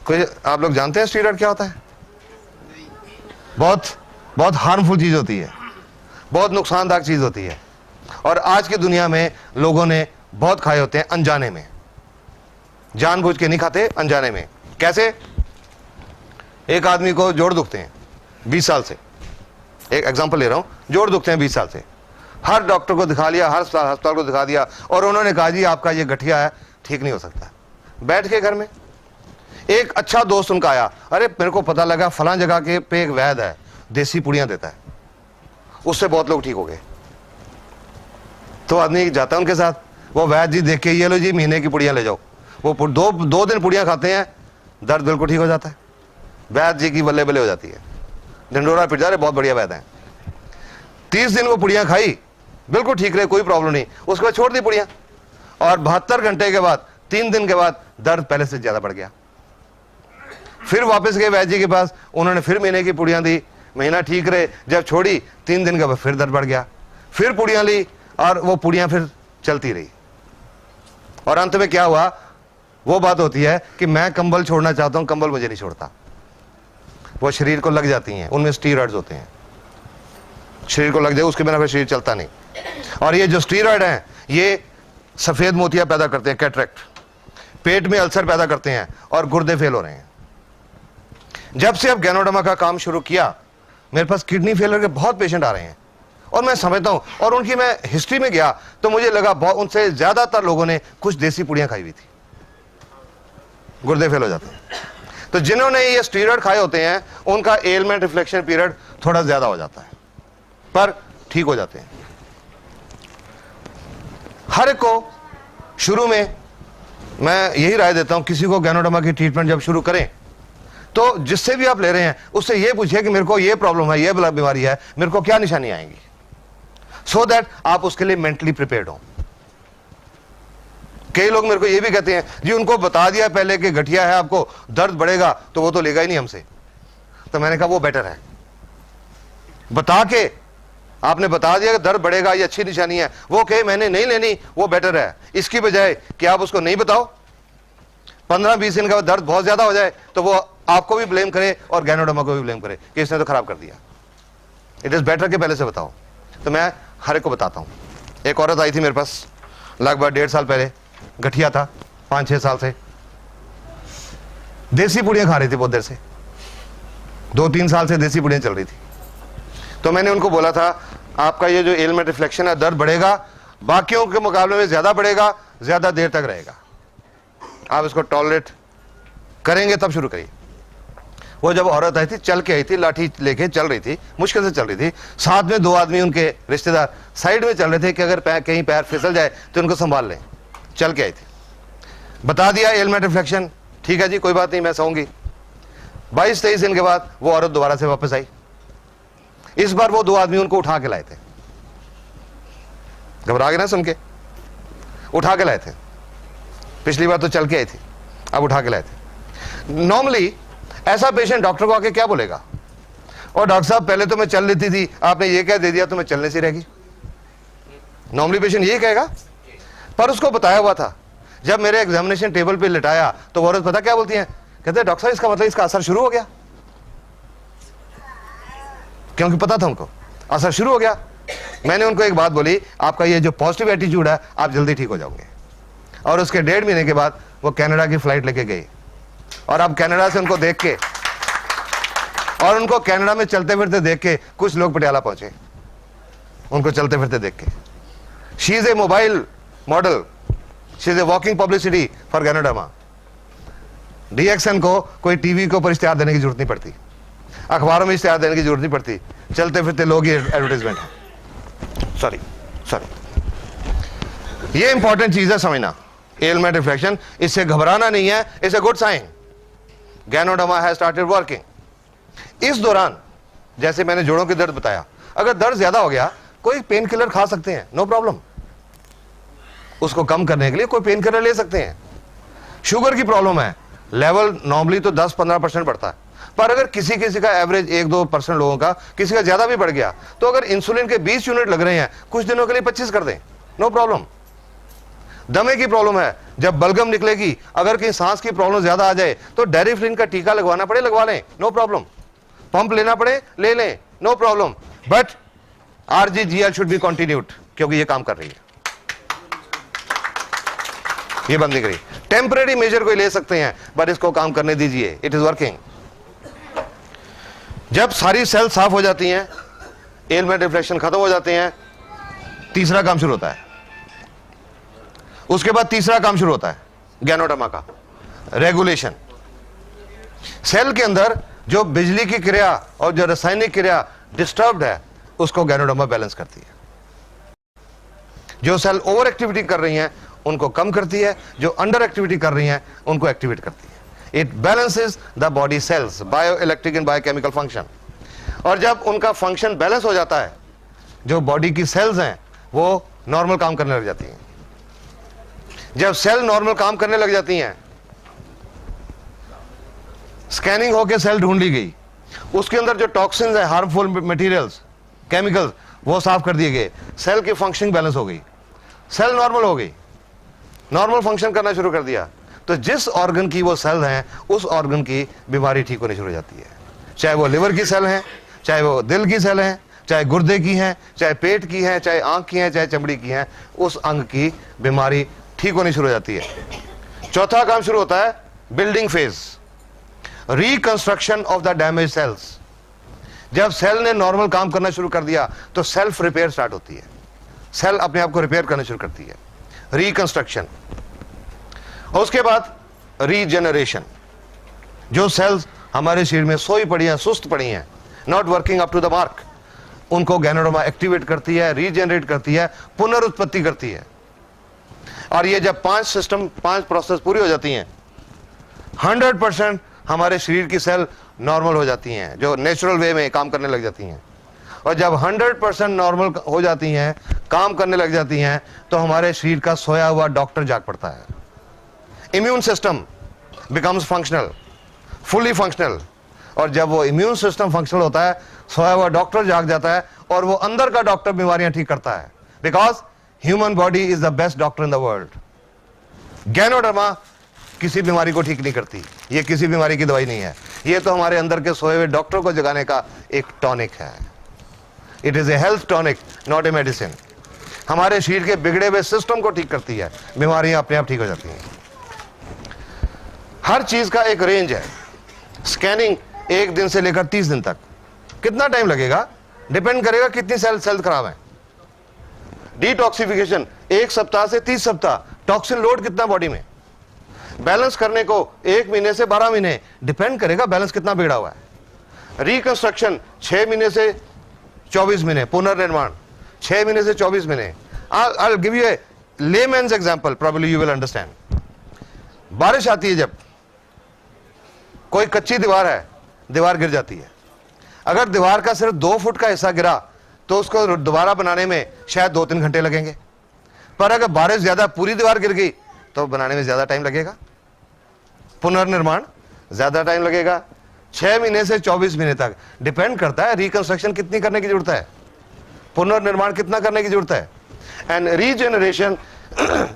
कोई आप लोग जानते हैं स्टीरॉयड क्या होता है? बहुत बहुत हार्मफुल चीज होती है, बहुत नुकसानदायक चीज होती है, और आज की दुनिया में लोगों ने बहुत खाए होते हैं अनजाने में। जानबूझ के नहीं खाते, अनजाने में। कैसे? एक आदमी को जोड़ दुखते हैं 20 साल से, एक एग्जांपल ले रहा हूं, जोड़ दुखते हैं 20 साल से, हर डॉक्टर को दिखा लिया, हर अस्पताल को दिखा दिया, और उन्होंने कहा जी आपका ये गठिया है, ठीक नहीं हो सकता। बैठ के घर में एक अच्छा दोस्त उनका आया, अरे मेरे को पता लगा फलां जगह के पे एक वैद्य है, देसी पुड़ियां देता है, उससे बहुत लोग ठीक हो गए। तो आदमी जाता है उनके साथ, वो वैद्य जी देख के ये लो जी महीने की पुड़ियां ले जाओ। वो 2 दिन पुड़ियां खाते हैं, दर्द बिल्कुल ठीक हो जाता है। वैद्य जी की बल्ले बल्ले हो जाती है, ढिंडोरा पिट जा रहे, बहुत बढ़िया वैद्य है। 30 दिन वो पुड़ियां खाई, बिल्कुल ठीक रहे, कोई प्रॉब्लम नहीं। उसके बाद छोड़ दी पुड़ियां, और 72 घंटे के बाद, 3 दिन के बाद दर्द पहले से ज्यादा बढ़ गया। फिर वापस गए वैद्य जी के पास, उन्होंने फिर महीने की पुड़ियां दी, महीना ठीक रहे। जब छोड़ी 3 दिन के बाद फिर दर्द बढ़ गया, फिर पुड़ियां ली, और वो पुड़ियां फिर चलती रही। और अंत में क्या हुआ? वो बात होती है कि मैं कंबल छोड़ना चाहता हूं, कंबल मुझे नहीं छोड़ता। वो शरीर को लग जाती हैं, उनमें स्टीरॉयड्स होते हैं, शरीर को लग जाए उसके बिना फिर शरीर चलता नहीं। और ये जो स्टीरॉयड हैं ये सफेद मोतियां पैदा करते हैं, कैटरेक्ट, पेट में अल्सर पैदा करते हैं, और गुर्दे फेल हो रहे हैं। जब से अब गैनोडर्मा का काम शुरू किया, मेरे पास किडनी फेलियर के बहुत पेशेंट आ रहे हैं, और मैं समझता हूं, और उनकी मैं हिस्ट्री में गया तो मुझे लगा उनसे ज्यादातर लोगों ने कुछ देसी पुड़ियां खाई हुई थी, गुर्दे फेल हो जाते हैं। तो जिन्होंने ये स्टीरॉयड खाए होते हैं उनका एलमेंट रिफ्लेक्शन पीरियड थोड़ा ज्यादा हो जाता है, पर ठीक हो जाते हैं। हर एक को शुरू में मैं यही राय देता हूं, किसी को गैनोडर्मा की ट्रीटमेंट जब शुरू करें तो जिससे भी आप ले रहे हैं उससे ये पूछिए कि मेरे को ये प्रॉब्लम है, ये बीमारी है, मेरे को क्या निशानी आएंगी, सो दैट आप उसके लिए मेंटली प्रिपेयर्ड हो। कई लोग मेरे को ये भी कहते हैं जी उनको बता दिया पहले कि गठिया है, आपको दर्द बढ़ेगा, तो वो तो लेगा ही नहीं हमसे। तो मैंने कहा वो बेटर है, बता के आपने बता दिया कि दर्द बढ़ेगा, ये अच्छी निशानी है, वो कहे मैंने नहीं लेनी, वो बेटर है, इसकी बजाय कि आप उसको नहीं बताओ, 15-20 दिन का दर्द बहुत ज्यादा हो जाए तो वो आपको भी ब्लेम करे और गैनोडर्मा को भी ब्लेम करे कि इसने तो खराब कर दिया। इट इज बेटर कि पहले से बताओ। तो मैं हर एक को बताता हूं। एक औरत आई थी मेरे पास लगभग 1.5 साल पहले, गठिया था 5-6 साल से, देसी पुड़ियां खा रही थी बहुत देर से, 2-3 साल से देसी पुड़ियां चल रही थी। तो मैंने उनको बोला था आपका ये जो एलमेंट रिफ्लेक्शन है, दर्द बढ़ेगा, बाकियों के मुकाबले में ज्यादा बढ़ेगा, ज्यादा देर तक रहेगा। आप इसको टॉलरेट करेंगे तब शुरू करिए। वो जब औरत आई थी, चल के आई थी, लाठी लेके चल रही थी, मुश्किल से चल रही थी, साथ में 2 आदमी उनके रिश्तेदार साइड में चल रहे थे कि अगर कहीं पैर फिसल जाए तो उनको संभाल लें। चल के आई थी, बता दिया एलमेट रिफ्लेक्शन, ठीक है जी कोई बात नहीं मैं सोऊंगी। 22-23 दिन के बाद वो औरत दोबारा से वापस आई। इस बार वो 2 आदमी उनको उठा के लाए थे। घबरा गए ना सुन के? उठा के लाए थे। पिछली बार तो चल के आई थी, अब उठा के लाए थे। नॉर्मली ऐसा पेशेंट डॉक्टर को आके क्या बोलेगा? और डॉक्टर साहब पहले तो मैं चल लेती थी, आपने ये कह दे दिया तो मैं चलने से रहेगी। नॉर्मली पेशेंट यही कहेगा। पर उसको बताया हुआ था, जब मेरे एग्जामिनेशन टेबल पे लिटाया तो औरत पता क्या बोलती है? कहते हैं डॉक्टर साहब इसका मतलब इसका असर शुरू हो गया। क्योंकि पता था उनको असर शुरू हो गया। मैंने उनको एक बात बोली, आपका ये जो पॉजिटिव एटीट्यूड है आप जल्दी ठीक हो जाओगे। और उसके 1.5 महीने के बाद वो कनाडा की फ्लाइट लेके गई। और अब कनाडा से उनको देख के और उनको कनाडा में चलते फिरते देख के कुछ लोग पटियाला पहुंचे, उनको चलते फिरते देख के। She is a mobile model, she is a walking publicity for Ganoderma. DXN को कोई टीवी के ऊपर इश्तेहार देने की जरूरत नहीं पड़ती, अखबारों में इश्तेहार देने की जरूरत नहीं पड़ती, चलते फिरते लोग ही एडवर्टाइजमेंट है। सॉरी, ये इंपॉर्टेंट चीज है समझना। एलमेट रिफ्लेक्शन, इससे घबराना नहीं है, it's a good sign. Ganoderma has started working. इस दौरान जैसे मैंने जोड़ों की दर्द बताया, अगर दर्द ज्यादा हो गया कोई पेन किलर खा सकते हैं, नो प्रॉब्लम। उसको कम करने के लिए कोई पेन किलर ले सकते हैं। शुगर की प्रॉब्लम है, लेवल नॉर्मली तो 10-15% बढ़ता है, पर अगर किसी का एवरेज 1-2% लोगों का, किसी का ज्यादा भी बढ़ गया तो अगर इंसुलिन के 20 यूनिट लग रहे हैं कुछ दिनों के लिए 25 कर दें, नो प्रॉब्लम। दमे की प्रॉब्लम है, जब बलगम निकलेगी, अगर कहीं सांस की प्रॉब्लम ज्यादा आ जाए तो डेरिफ्लिन का टीका लगवाना पड़े, लगवा लें, नो प्रॉब्लम। पंप लेना पड़े, ले लें, no problem. But RGGL should be continued, क्योंकि ये काम कर रही है, ये बंद नहीं करी। टेम्परेरी मेजर कोई ले सकते हैं, बट इसको काम करने दीजिए, इट इज वर्किंग। जब सारी सेल साफ हो जाती हैं, एलमेट रिफ्लेक्शन खत्म हो जाते हैं, तीसरा काम शुरू होता है। उसके बाद तीसरा काम शुरू होता है गैनोडर्मा का, रेगुलेशन। सेल के अंदर जो बिजली की क्रिया और जो रासायनिक क्रिया डिस्टर्ब्ड है उसको गैनोडर्मा बैलेंस करती है। जो सेल ओवर एक्टिविटी कर रही हैं उनको कम करती है, जो अंडर एक्टिविटी कर रही हैं उनको एक्टिवेट करती है। It balances the body cells, bio electric and biochemical function. और जब उनका फंक्शन बैलेंस हो जाता है, जो बॉडी की सेल्स हैं वो नॉर्मल काम करने लग जाती हैं। जब सेल नॉर्मल काम करने लग जाती हैं, स्कैनिंग होकर सेल ढूंढ ली गई, उसके अंदर जो टॉक्सिन्स है, हार्मफुल मटेरियल्स, केमिकल्स, वो साफ कर दिए गए, सेल की फंक्शनिंग बैलेंस हो गई, सेल नॉर्मल हो गई, नॉर्मल फंक्शन करना शुरू कर दिया, तो जिस ऑर्गन की वो सेल हैं उस ऑर्गन की बीमारी ठीक होनी शुरू हो जाती है। चाहे वो लिवर की सेल है, चाहे वो दिल की सेल है, चाहे गुर्दे की है, चाहे पेट की है, चाहे आंख की है, चाहे चमड़ी की है, उस अंग की बीमारी ठीक होनी शुरू हो जाती है। चौथा काम शुरू होता है building phase, reconstruction of the damage cells. जब सेल ने नॉर्मल काम करना शुरू कर दिया तो सेल्फ रिपेयर स्टार्ट होती है, सेल अपने आप को रिपेयर करना शुरू करती है, रिकंस्ट्रक्शन। और उसके बाद रीजेनरेशन। जो सेल्स हमारे शरीर में सोई पड़ी हैं, सुस्त पड़ी हैं, not working up to the mark, उनको गैनोडर्मा एक्टिवेट करती है, रीजेनरेट करती है, पुनरुत्पत्ति करती है। और ये जब 5 प्रोसेस पूरी हो जाती हैं, 100% हमारे शरीर की सेल नॉर्मल हो जाती हैं, जो नेचुरल वे में काम करने लग जाती हैं। और जब 100% नॉर्मल हो जाती हैं, काम करने लग जाती हैं, तो हमारे शरीर का सोया हुआ डॉक्टर जाग पड़ता है। Immune system becomes functional, fully functional. और जब वो इम्यून सिस्टम फंक्शनल होता है, सोया हुआ डॉक्टर जाग जाता है और वो अंदर का डॉक्टर बीमारियां ठीक करता है। Because human body is the best doctor in the world. Ganoderma किसी बीमारी को ठीक नहीं करती, ये किसी बीमारी की दवाई नहीं है, ये तो हमारे अंदर के सोए हुए डॉक्टर को जगाने का एक टॉनिक है। It is a health tonic, not a medicine. हमारे शरीर के बिगड़े हुए सिस्टम को ठीक करती है, बीमारियां अपने आप ठीक हो जाती हैं। हर चीज का एक रेंज है। स्कैनिंग 1 दिन से लेकर 30 दिन तक। कितना टाइम लगेगा डिपेंड करेगा कितनी सेल खराब है। डिटॉक्सिफिकेशन 1 सप्ताह से 30 सप्ताह, टॉक्सिन लोड कितना बॉडी में, बैलेंस करने को 1 महीने से 12 महीने, डिपेंड करेगा बैलेंस कितना बिगड़ा हुआ है। रिकंस्ट्रक्शन 6 महीने से 24 महीने, पुनर्निर्माण 6 महीने से 24 महीने। I'll give you a layman's example, probably you will understand. बारिश आती है, जब कोई कच्ची दीवार है, दीवार गिर जाती है, अगर दीवार का सिर्फ 2 फुट का हिस्सा गिरा तो उसको दोबारा बनाने में शायद 2-3 घंटे लगेंगे, पर अगर बारिश ज्यादा पूरी दीवार गिर गई तो बनाने में ज्यादा टाइम लगेगा, पुनर्निर्माण ज्यादा टाइम लगेगा। 6 महीने से 24 महीने तक डिपेंड करता है रिकंस्ट्रक्शन कितनी करने की जरूरत है, पुनर्निर्माण कितना करने की जरूरत है, एंड रीजनरेशन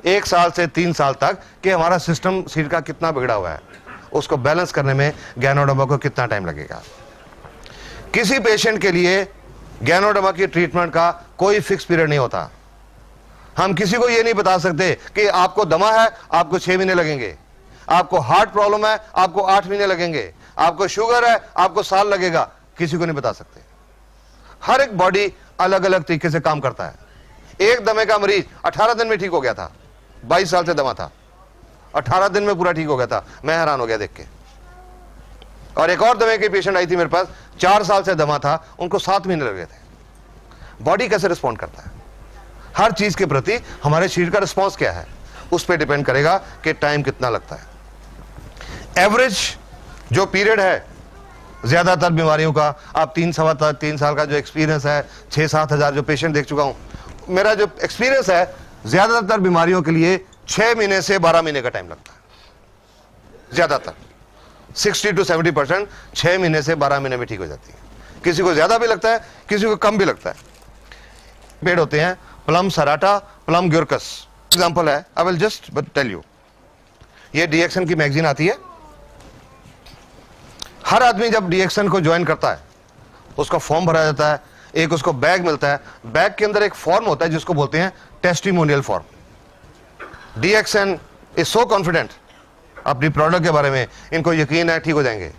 1 साल से 3 साल तक कि हमारा सिस्टम शरीर का कितना बिगड़ा हुआ है, उसको बैलेंस करने में गैनोडर्मा को कितना टाइम लगेगा। किसी पेशेंट के लिए गैनोडर्मा की ट्रीटमेंट का कोई फिक्स पीरियड नहीं होता। हम किसी को यह नहीं बता सकते कि आपको दमा है आपको 6 महीने लगेंगे, आपको हार्ट प्रॉब्लम है आपको 8 महीने लगेंगे, आपको शुगर है आपको साल लगेगा, किसी को नहीं बता सकते। हर एक बॉडी अलग अलग तरीके से काम करता है। एक दमे का मरीज 18 दिन में ठीक हो गया था, 22 साल से दमा था, 18 दिन में पूरा ठीक हो गया था, मैं हैरान हो गया देख के। और एक और दमे की पेशेंट आई थी मेरे पास, 4 साल से दमा था, उनको 7 महीने लगे थे। बॉडी कैसे रिस्पॉन्ड करता है, हर चीज के प्रति हमारे शरीर का रिस्पॉन्स क्या है, उस पर डिपेंड करेगा कि टाइम कितना लगता है। एवरेज जो पीरियड है ज्यादातर बीमारियों का, आप 3 साल का जो एक्सपीरियंस है, 6-7 हजार जो पेशेंट देख चुका हूं, मेरा जो एक्सपीरियंस है ज्यादातर बीमारियों के लिए 6 महीने से 12 महीने का टाइम लगता है। ज्यादातर 60 to 70% 6 महीने से 12 महीने में ठीक हो जाती है। किसी को ज्यादा भी लगता है, किसी को कम भी लगता है। पेड़ होते हैं प्लम सराटा, प्लम ग्योरकस एग्जांपल है, I will just tell you. ये डीएक्सन की मैगजीन आती है। हर आदमी जब डीएक्सन को ज्वाइन करता है उसका फॉर्म भरा जाता है, एक उसको बैग मिलता है, बैग के अंदर एक फॉर्म होता है जिसको बोलते हैं testimonial form. DXN is so confident अपनी प्रोडक्ट के बारे में, इनको यकीन है ठीक हो जाएंगे,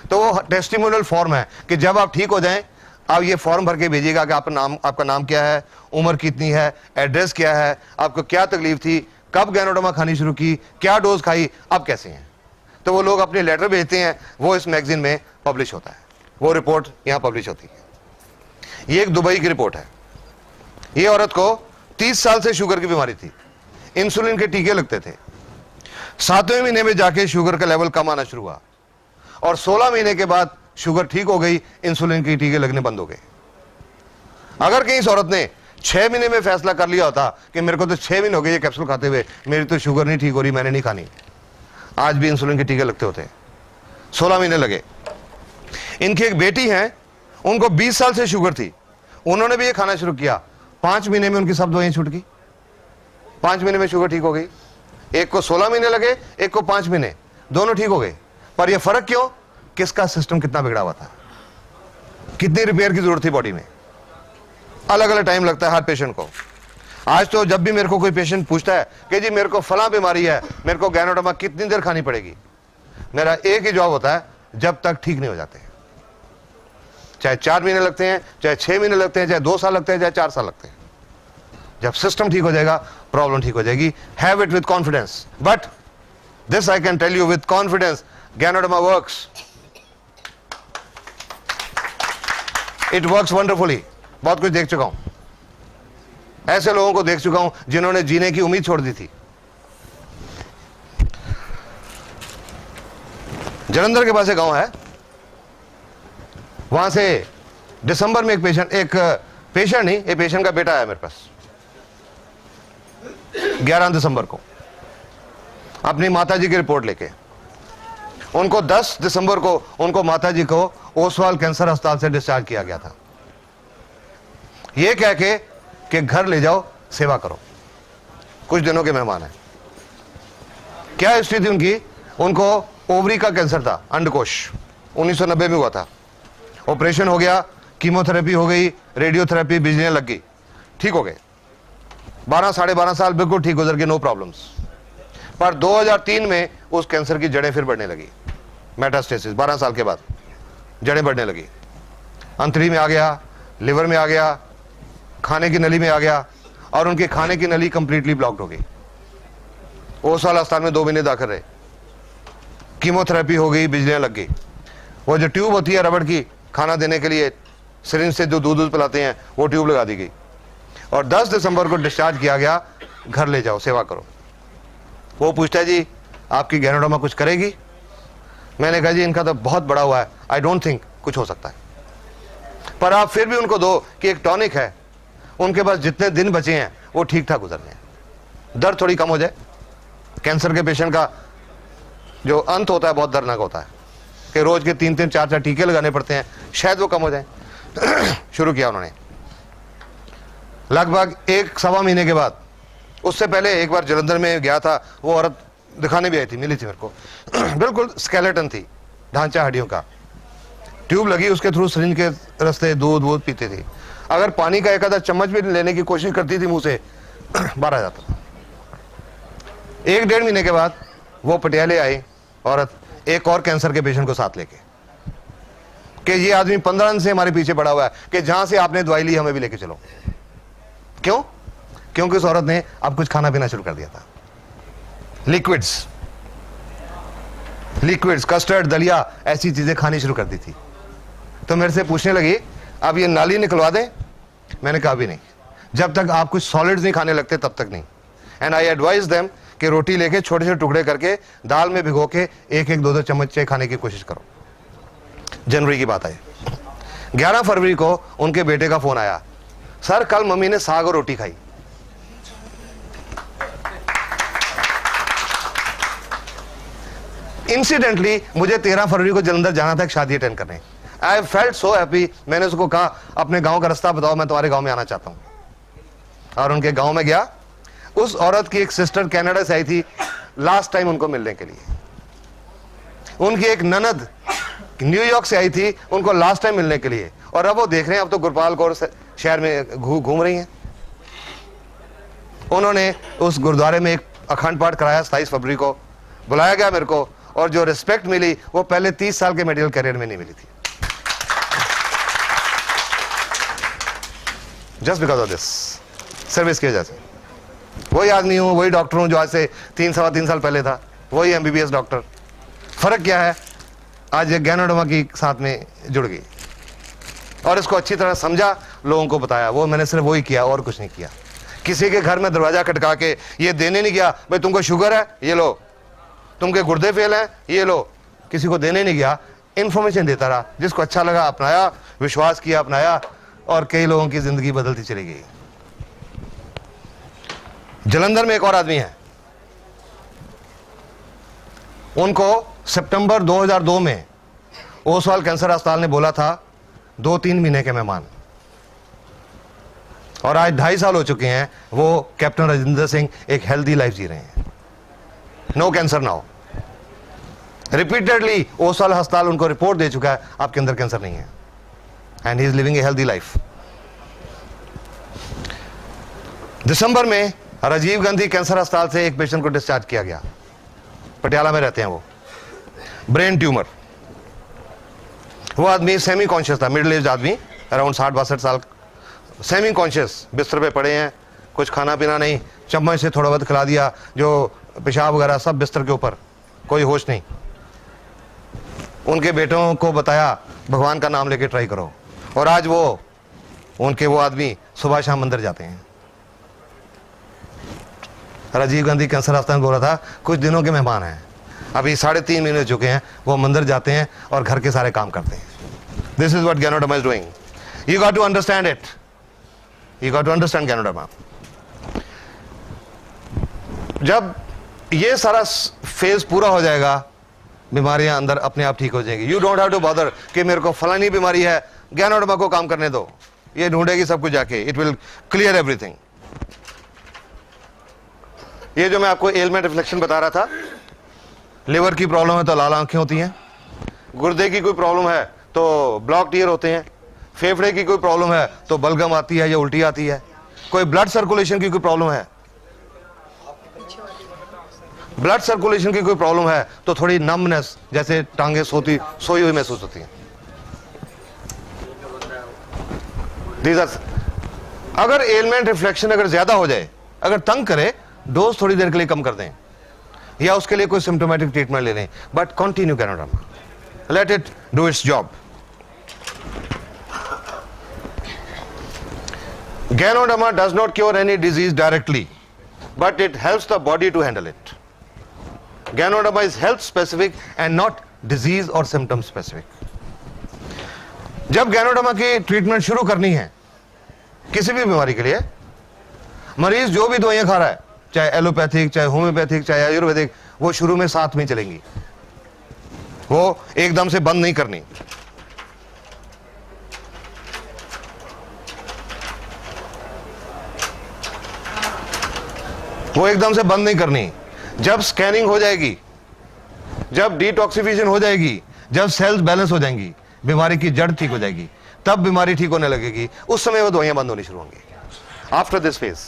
तो वो टेस्टिमोनियल फॉर्म है कि जब आप ठीक हो जाएं आप ये फॉर्म भर के भेजिएगा कि आपका नाम क्या है, उम्र कितनी है, एड्रेस क्या है, आपको क्या तकलीफ थी, कब गैनोडर्मा खानी शुरू की, क्या डोज खाई, अब कैसे हैं। तो वो लोग अपने लेटर भेजते हैं, वो इस मैगजीन में पब्लिश होता है, वो रिपोर्ट यहाँ पब्लिश होती है। ये एक दुबई की रिपोर्ट है। ये औरत को 30 साल से शुगर की बीमारी थी, इंसुलिन के टीके लगते थे, 7वें महीने में जाके शुगर का लेवल कम आना शुरू हुआ और 16 महीने के बाद शुगर ठीक हो गई, इंसुलिन के टीके लगने बंद हो गए। अगर कहीं इस औरत ने 6 महीने में फैसला कर लिया होता कि मेरे को तो 6 महीने हो गए ये कैप्सूल खाते हुए, मेरी तो शुगर नहीं ठीक हो रही, मैंने नहीं खानी, आज भी इंसुलिन के टीके लगते होते। 16 महीने लगे। इनकी एक बेटी है, उनको 20 साल से शुगर थी, उन्होंने भी ये खाना शुरू किया, 5 महीने में उनकी सब दवाइयां छूट गई, 5 महीने में शुगर ठीक हो गई। एक को 16 महीने लगे, एक को 5 महीने, दोनों ठीक हो गए। पर यह फर्क क्यों? किसका सिस्टम कितना बिगड़ा हुआ था, कितनी रिपेयर की जरूरत थी बॉडी में। अलग अलग टाइम लगता है हर पेशेंट को। आज तो जब भी मेरे को कोई पेशेंट पूछता है कि जी मेरे को फला बीमारी है, मेरे को गैनोडर्मा कितनी देर खानी पड़ेगी, मेरा एक ही जवाब होता है, जब तक ठीक नहीं हो जाते। चाहे 4 महीने लगते हैं, चाहे 6 महीने लगते हैं, चाहे 2 साल लगते हैं, चाहे 4 साल लगते हैं, जब सिस्टम ठीक हो जाएगा प्रॉब्लम ठीक हो जाएगी। Have it with confidence, but this I can tell you with confidence, Ganoderma works, it works wonderfully. बहुत कुछ देख चुका हूं, ऐसे लोगों को देख चुका हूं जिन्होंने जीने की उम्मीद छोड़ दी थी। जलंधर के पास एक गांव है, वहां से दिसंबर में एक पेशेंट नहीं, एक पेशेंट का बेटा आया मेरे पास 11 दिसंबर को अपनी माताजी की रिपोर्ट लेके। उनको 10 दिसंबर को उनको माताजी को ओसवाल कैंसर अस्पताल से डिस्चार्ज किया गया था, ये कह के कि घर ले जाओ सेवा करो, कुछ दिनों के मेहमान हैं। क्या हिस्ट्री थी उनकी? उनको ओवरी का कैंसर था, अंडकोश, 1990 में हुआ था। ऑपरेशन हो गया, कीमोथेरेपी हो गई, रेडियोथेरेपी, बिजलियां लग गई, ठीक हो गए। 12 12.5 साल बिल्कुल ठीक गुजर गए, नो प्रॉब्लम्स। पर 2003 में उस कैंसर की जड़ें फिर बढ़ने लगी, मेटास्टेसिस, 12 साल के बाद जड़ें बढ़ने लगी, अंतड़ी में आ गया, लिवर में आ गया, खाने की नली में आ गया, और उनके खाने की नली कंप्लीटली ब्लॉक्ड हो गई। ओसवाल अस्पताल में 2 महीने दाखिल रहे, कीमोथेरेपी हो गई, बिजलियां लग गई। वो जो ट्यूब होती है रबड़ की खाना देने के लिए, सिरिंज से जो दूध पिलाते हैं, वो ट्यूब लगा दी गई और 10 दिसंबर को डिस्चार्ज किया गया, घर ले जाओ, सेवा करो। वो पूछता है जी आपकी गैनोडर्मा कुछ करेगी? मैंने कहा जी इनका तो बहुत बड़ा हुआ है, आई डोंट थिंक कुछ हो सकता है, पर आप फिर भी उनको दो कि एक टॉनिक है, उनके पास जितने दिन बचे हैं वो ठीक ठाक गुजरने हैं, दर्द थोड़ी कम हो जाए। कैंसर के पेशेंट का जो अंत होता है बहुत दर्दनाक होता है कि रोज के 3-3, 4-4 टीके लगाने पड़ते हैं, शायद वो कम हो जाए। शुरू किया उन्होंने लगभग 1-1.25 महीने के बाद। उससे पहले एक बार जलंधर में गया था, वो औरत दिखाने भी आई थी, मिली थी मेरे को। बिल्कुल स्केलेटन थी, ढांचा हड्डियों का, ट्यूब लगी, उसके थ्रू सिरिंज के रास्ते दूध वूध पीते थे। अगर पानी का एक आधा चम्मच भी लेने की कोशिश करती थी मुंह से, बाहर आ जाता था। 1-1.5 महीने के बाद वो पटियाले आई औरत, एक और कैंसर के पेशेंट को साथ लेके, कि ये आदमी 15 दिन से हमारे पीछे पड़ा हुआ है कि जहां से आपने दवाई ली हमें भी लेके चलो। क्यों? क्योंकि उस औरत ने अब कुछ खाना पीना शुरू कर दिया था। लिक्विड्स, कस्टर्ड, दलिया, ऐसी चीजें खानी शुरू कर दी थी। तो मेरे से पूछने लगी अब ये नाली निकलवा दें? मैंने कहा भी नहीं, जब तक आप कुछ सॉलिड्स नहीं खाने लगते तब तक नहीं। एंड आई एडवाइज देम कि रोटी लेके छोटे छोटे टुकड़े करके दाल में भिगो के 1-1, 2-2 चम्मच खाने की कोशिश करो। जनवरी की बात है, 11 फरवरी को उनके बेटे का फोन आया, सर कल मम्मी ने साग और रोटी खाई। इंसिडेंटली मुझे 13 फरवरी को जलंधर जाना था एक शादी अटेंड करने। I felt so happy. मैंने उसको कहा अपने गांव का रास्ता बताओ, मैं तुम्हारे गांव में आना चाहता हूं। और उनके गांव में गया। उस औरत की एक सिस्टर कनाडा से आई थी लास्ट टाइम उनको मिलने के लिए। उनकी एक ननद न्यूयॉर्क से आई थी उनको लास्ट टाइम मिलने के लिए। और अब वो देख रहे हैं, अब तो गुरपाल कौर शहर में घूम रही हैं। उन्होंने उस गुरुद्वारे में एक अखंड पाठ कराया। 27 फरवरी को बुलाया गया मेरे को, और जो रिस्पेक्ट मिली वो पहले 30 साल के मेडिकल करियर में नहीं मिली थी। Just because of this service की वजह से। वही आदमी हूं, वही डॉक्टर हूं जो आज से 3-3.25 साल पहले था, वही MBBS डॉक्टर। फर्क क्या है, आज एक गैनोडर्मा की साथ में जुड़ गई और इसको अच्छी तरह समझा, लोगों को बताया। वो मैंने सिर्फ वही किया और कुछ नहीं किया। किसी के घर में दरवाजा खटका के ये देने नहीं गया भाई तुमको शुगर है ये लो, तुमके गुर्दे फेल हैं ये लो, किसी को देने नहीं गया। इंफॉर्मेशन देता रहा, जिसको अच्छा लगा अपनाया, विश्वास किया अपनाया, और कई लोगों की जिंदगी बदलती चली गई। जलंधर में एक और आदमी है, उनको सितंबर 2002 में ओसवाल कैंसर अस्पताल ने बोला था 2-3 महीने के मेहमान, और आज 2.5 साल हो चुके हैं। वो कैप्टन राजेंद्र सिंह एक हेल्दी लाइफ जी रहे हैं। No cancer now. Repeatedly Oswal अस्पताल उनको रिपोर्ट दे चुका है आपके अंदर कैंसर नहीं है, and he is living a healthy life. दिसंबर में राजीव गांधी कैंसर अस्पताल से एक पेशेंट को डिस्चार्ज किया गया। पटियाला में रहते हैं वो, ब्रेन ट्यूमर। वो आदमी सेमी कॉन्शियस था, मिडिल एज आदमी, अराउंड 60-62 साल, सेमी कॉन्शियस, बिस्तर पे पड़े हैं, कुछ खाना पीना नहीं, चम्मच से थोड़ा बहुत खिला दिया, जो पेशाब वगैरह सब बिस्तर के ऊपर, कोई होश नहीं। उनके बेटों को बताया भगवान का नाम लेके ट्राई करो, और आज वो आदमी सुबह शाम मंदिर जाते हैं। राजीव गांधी कैंसर अस्पताल में बोला था कुछ दिनों के मेहमान हैं, अभी 3.5 महीने हो चुके हैं, वो मंदिर जाते हैं और घर के सारे काम करते हैं। This is what Ganoderma is doing. You got to understand it, you got to understand Ganoderma. जब ये सारा फेज पूरा हो जाएगा, बीमारियां अंदर अपने आप ठीक हो जाएंगी। You don't have to bother कि मेरे को फलानी बीमारी है, गैनोडर्मा को काम करने दो, ये ढूंढेगी सब कुछ जाके, इट विल क्लियर एवरीथिंग। ये जो मैं आपको एलमेंट रिफ्लेक्शन बता रहा था, लिवर की प्रॉब्लम है तो लाल आंखें होती हैं, गुर्दे की कोई प्रॉब्लम है तो ब्लॉक ईयर होते हैं, फेफड़े की कोई प्रॉब्लम है तो बलगम आती है या उल्टी आती है, कोई ब्लड सर्कुलेशन की कोई प्रॉब्लम है, ब्लड सर्कुलेशन की कोई प्रॉब्लम है तो थोड़ी नमनेस, जैसे टांगे सोई हुई महसूस होती हैं। अगर एलिमेंट रिफ्लेक्शन अगर ज्यादा हो जाए, अगर तंग करे, डोज थोड़ी देर के लिए कम कर दें या उसके लिए कोई सिम्टोमेटिक ट्रीटमेंट ले लें, but continue Ganoderma, let it do its job. Ganoderma does not cure any disease directly, but it helps the body to handle it. Ganoderma is health specific and not disease or symptom specific. जब ganoderma की treatment शुरू करनी है किसी भी बीमारी के लिए, मरीज जो भी दवाइयां खा रहा है, चाहे एलोपैथिक, चाहे होम्योपैथिक, चाहे आयुर्वेदिक, वो शुरू में साथ में चलेंगी, वो एकदम से बंद नहीं करनी। वो एकदम से बंद नहीं करनी। जब स्कैनिंग हो जाएगी, जब डिटॉक्सिफिकेशन हो जाएगी, जब सेल्स बैलेंस हो जाएंगी, बीमारी की जड़ ठीक हो जाएगी, तब बीमारी ठीक होने लगेगी, उस समय वो दवाइयां बंद होनी शुरू होंगी। आफ्टर दिस फेज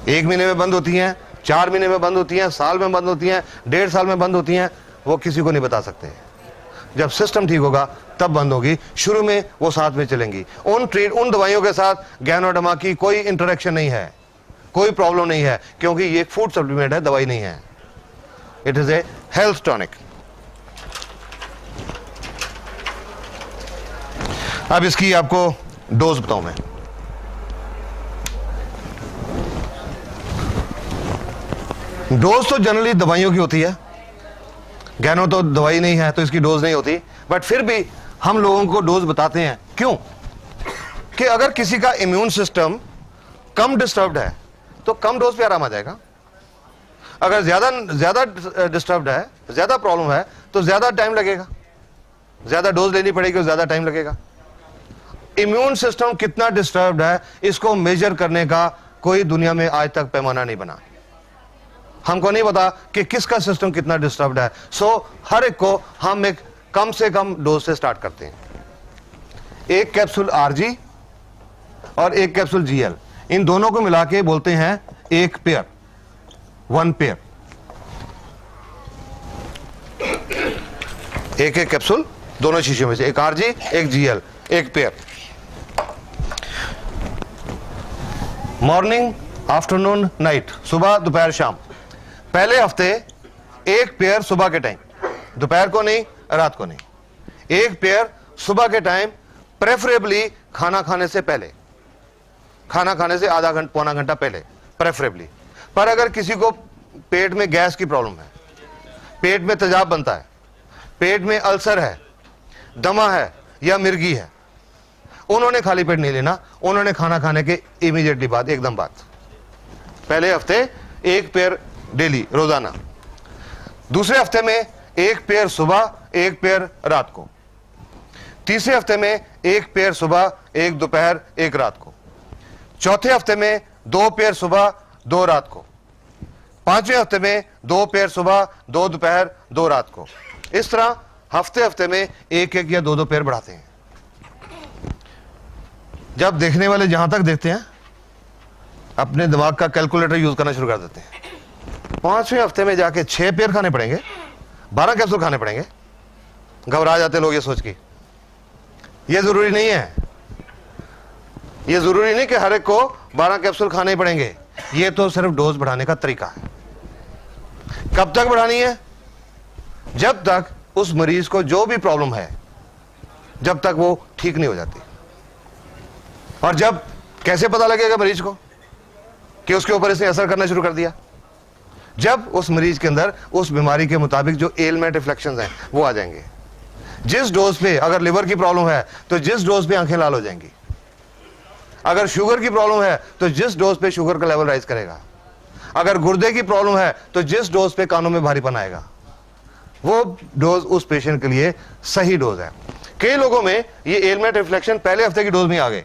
1 महीने में बंद होती हैं, 4 महीने में बंद होती हैं, साल में बंद होती हैं, 1.5 साल में बंद होती हैं, वो किसी को नहीं बता सकते। जब सिस्टम ठीक होगा तब बंद होगी, शुरू में वो साथ में चलेंगी। उन दवाइयों के साथ गैनोडर्मा की कोई इंटरेक्शन नहीं है, कोई प्रॉब्लम नहीं है, क्योंकि ये एक फूड सप्लीमेंट है, दवाई नहीं है। It is a health tonic. अब इसकी आपको डोज बताऊं मैं। डोज तो जनरली दवाइयों की होती है, गैनो तो दवाई नहीं है तो इसकी डोज नहीं होती, बट फिर भी हम लोगों को डोज बताते हैं। क्यों? कि अगर किसी का इम्यून सिस्टम कम डिस्टर्ब्ड है तो कम डोज पे आराम आ जाएगा। अगर ज्यादा डिस्टर्ब्ड है, ज्यादा प्रॉब्लम है, तो ज्यादा टाइम लगेगा, ज्यादा डोज लेनी पड़ेगी और ज्यादा टाइम लगेगा। इम्यून सिस्टम कितना डिस्टर्ब्ड है, इसको मेजर करने का कोई दुनिया में आज तक पैमाना नहीं बना। हमको नहीं पता कि किसका सिस्टम कितना डिस्टर्ब्ड है, सो हर एक को हम एक कम से कम डोज से स्टार्ट करते हैं। 1 कैप्सूल आरजी और 1 कैप्सूल जीएल, इन दोनों को मिला के बोलते हैं 1 पेयर, 1 पेयर। 1 कैप्सूल दोनों शीशे में से, 1 RG 1 GL, 1 pair. Morning, afternoon, night, सुबह, दोपहर, शाम। पहले हफ्ते 1 पेयर सुबह के टाइम, दोपहर को नहीं, रात को नहीं। 1 पेयर सुबह के टाइम, प्रेफरेबली खाना खाने से पहले, खाना खाने से आधा घंटा पौना घंटा पहले प्रेफरेबली। पर अगर किसी को पेट में गैस की प्रॉब्लम है, पेट में तेजाब बनता है, पेट में अल्सर है, दमा है या मिर्गी है, उन्होंने खाली पेट नहीं लेना, उन्होंने खाना खाने के इमीडिएटली बाद, एकदम बाद। पहले हफ्ते 1 पेयर डेली, रोजाना। दूसरे हफ्ते में 1 पेयर सुबह, 1 पेयर रात को। तीसरे हफ्ते में 1 पेयर सुबह, 1 दोपहर, 1 रात को। चौथे हफ्ते में 2 पेयर सुबह, 2 रात को। 5वें हफ्ते में 2 पेयर सुबह, 2 दोपहर, 2 रात को। इस तरह हफ्ते हफ्ते में 1-1 या 2-2 पेयर बढ़ाते हैं। जब देखने वाले जहां तक देखते हैं, अपने दिमाग का कैलकुलेटर यूज करना शुरू कर देते हैं। 5वें हफ्ते में जाके 6 पेयर खाने पड़ेंगे, 12 कैप्सूल खाने पड़ेंगे। घबरा जाते लोग ये सोच के। ये जरूरी नहीं है, ये जरूरी नहीं कि हर एक को 12 कैप्सूल खाने पड़ेंगे। ये तो सिर्फ डोज बढ़ाने का तरीका है। कब तक बढ़ानी है? जब तक उस मरीज को जो भी प्रॉब्लम है, जब तक वो ठीक नहीं हो जाती। और जब कैसे पता लगेगा मरीज को कि उसके ऊपर इसने असर करना शुरू कर दिया? जब उस मरीज के अंदर उस बीमारी के मुताबिक जो एलिमेंट रिफ्लेक्शंस हैं वो आ जाएंगे। जिस डोज पे, अगर लिवर की प्रॉब्लम है तो जिस डोज पे आंखें लाल हो जाएंगी, अगर शुगर की प्रॉब्लम है तो जिस डोज पे शुगर का लेवल राइज करेगा, अगर गुर्दे की प्रॉब्लम है तो जिस डोज पे कानों में भारीपन आएगा, वो डोज उस पेशेंट के लिए सही डोज है। कई लोगों में ये एलिमेंट रिफ्लेक्शन पहले हफ्ते की डोज में आ गए,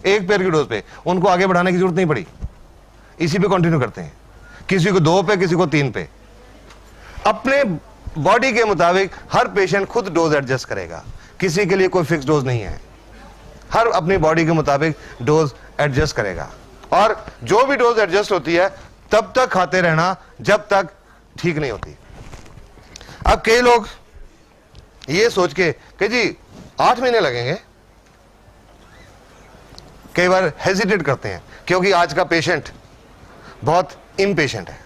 1 पेयर की डोज पे, उनको आगे बढ़ाने की जरूरत नहीं पड़ी, इसी पे कंटिन्यू करते हैं। किसी को 2 पे, किसी को 3 पे। अपने बॉडी के मुताबिक हर पेशेंट खुद डोज एडजस्ट करेगा, किसी के लिए कोई फिक्स डोज नहीं है। हर अपनी बॉडी के मुताबिक डोज एडजस्ट करेगा, और जो भी डोज एडजस्ट होती है तब तक खाते रहना जब तक ठीक नहीं होती। अब कई लोग ये सोच के कि जी 8 महीने लगेंगे, कई बार हेजिटेट करते हैं, क्योंकि आज का पेशेंट बहुत इम्पेशेंट है।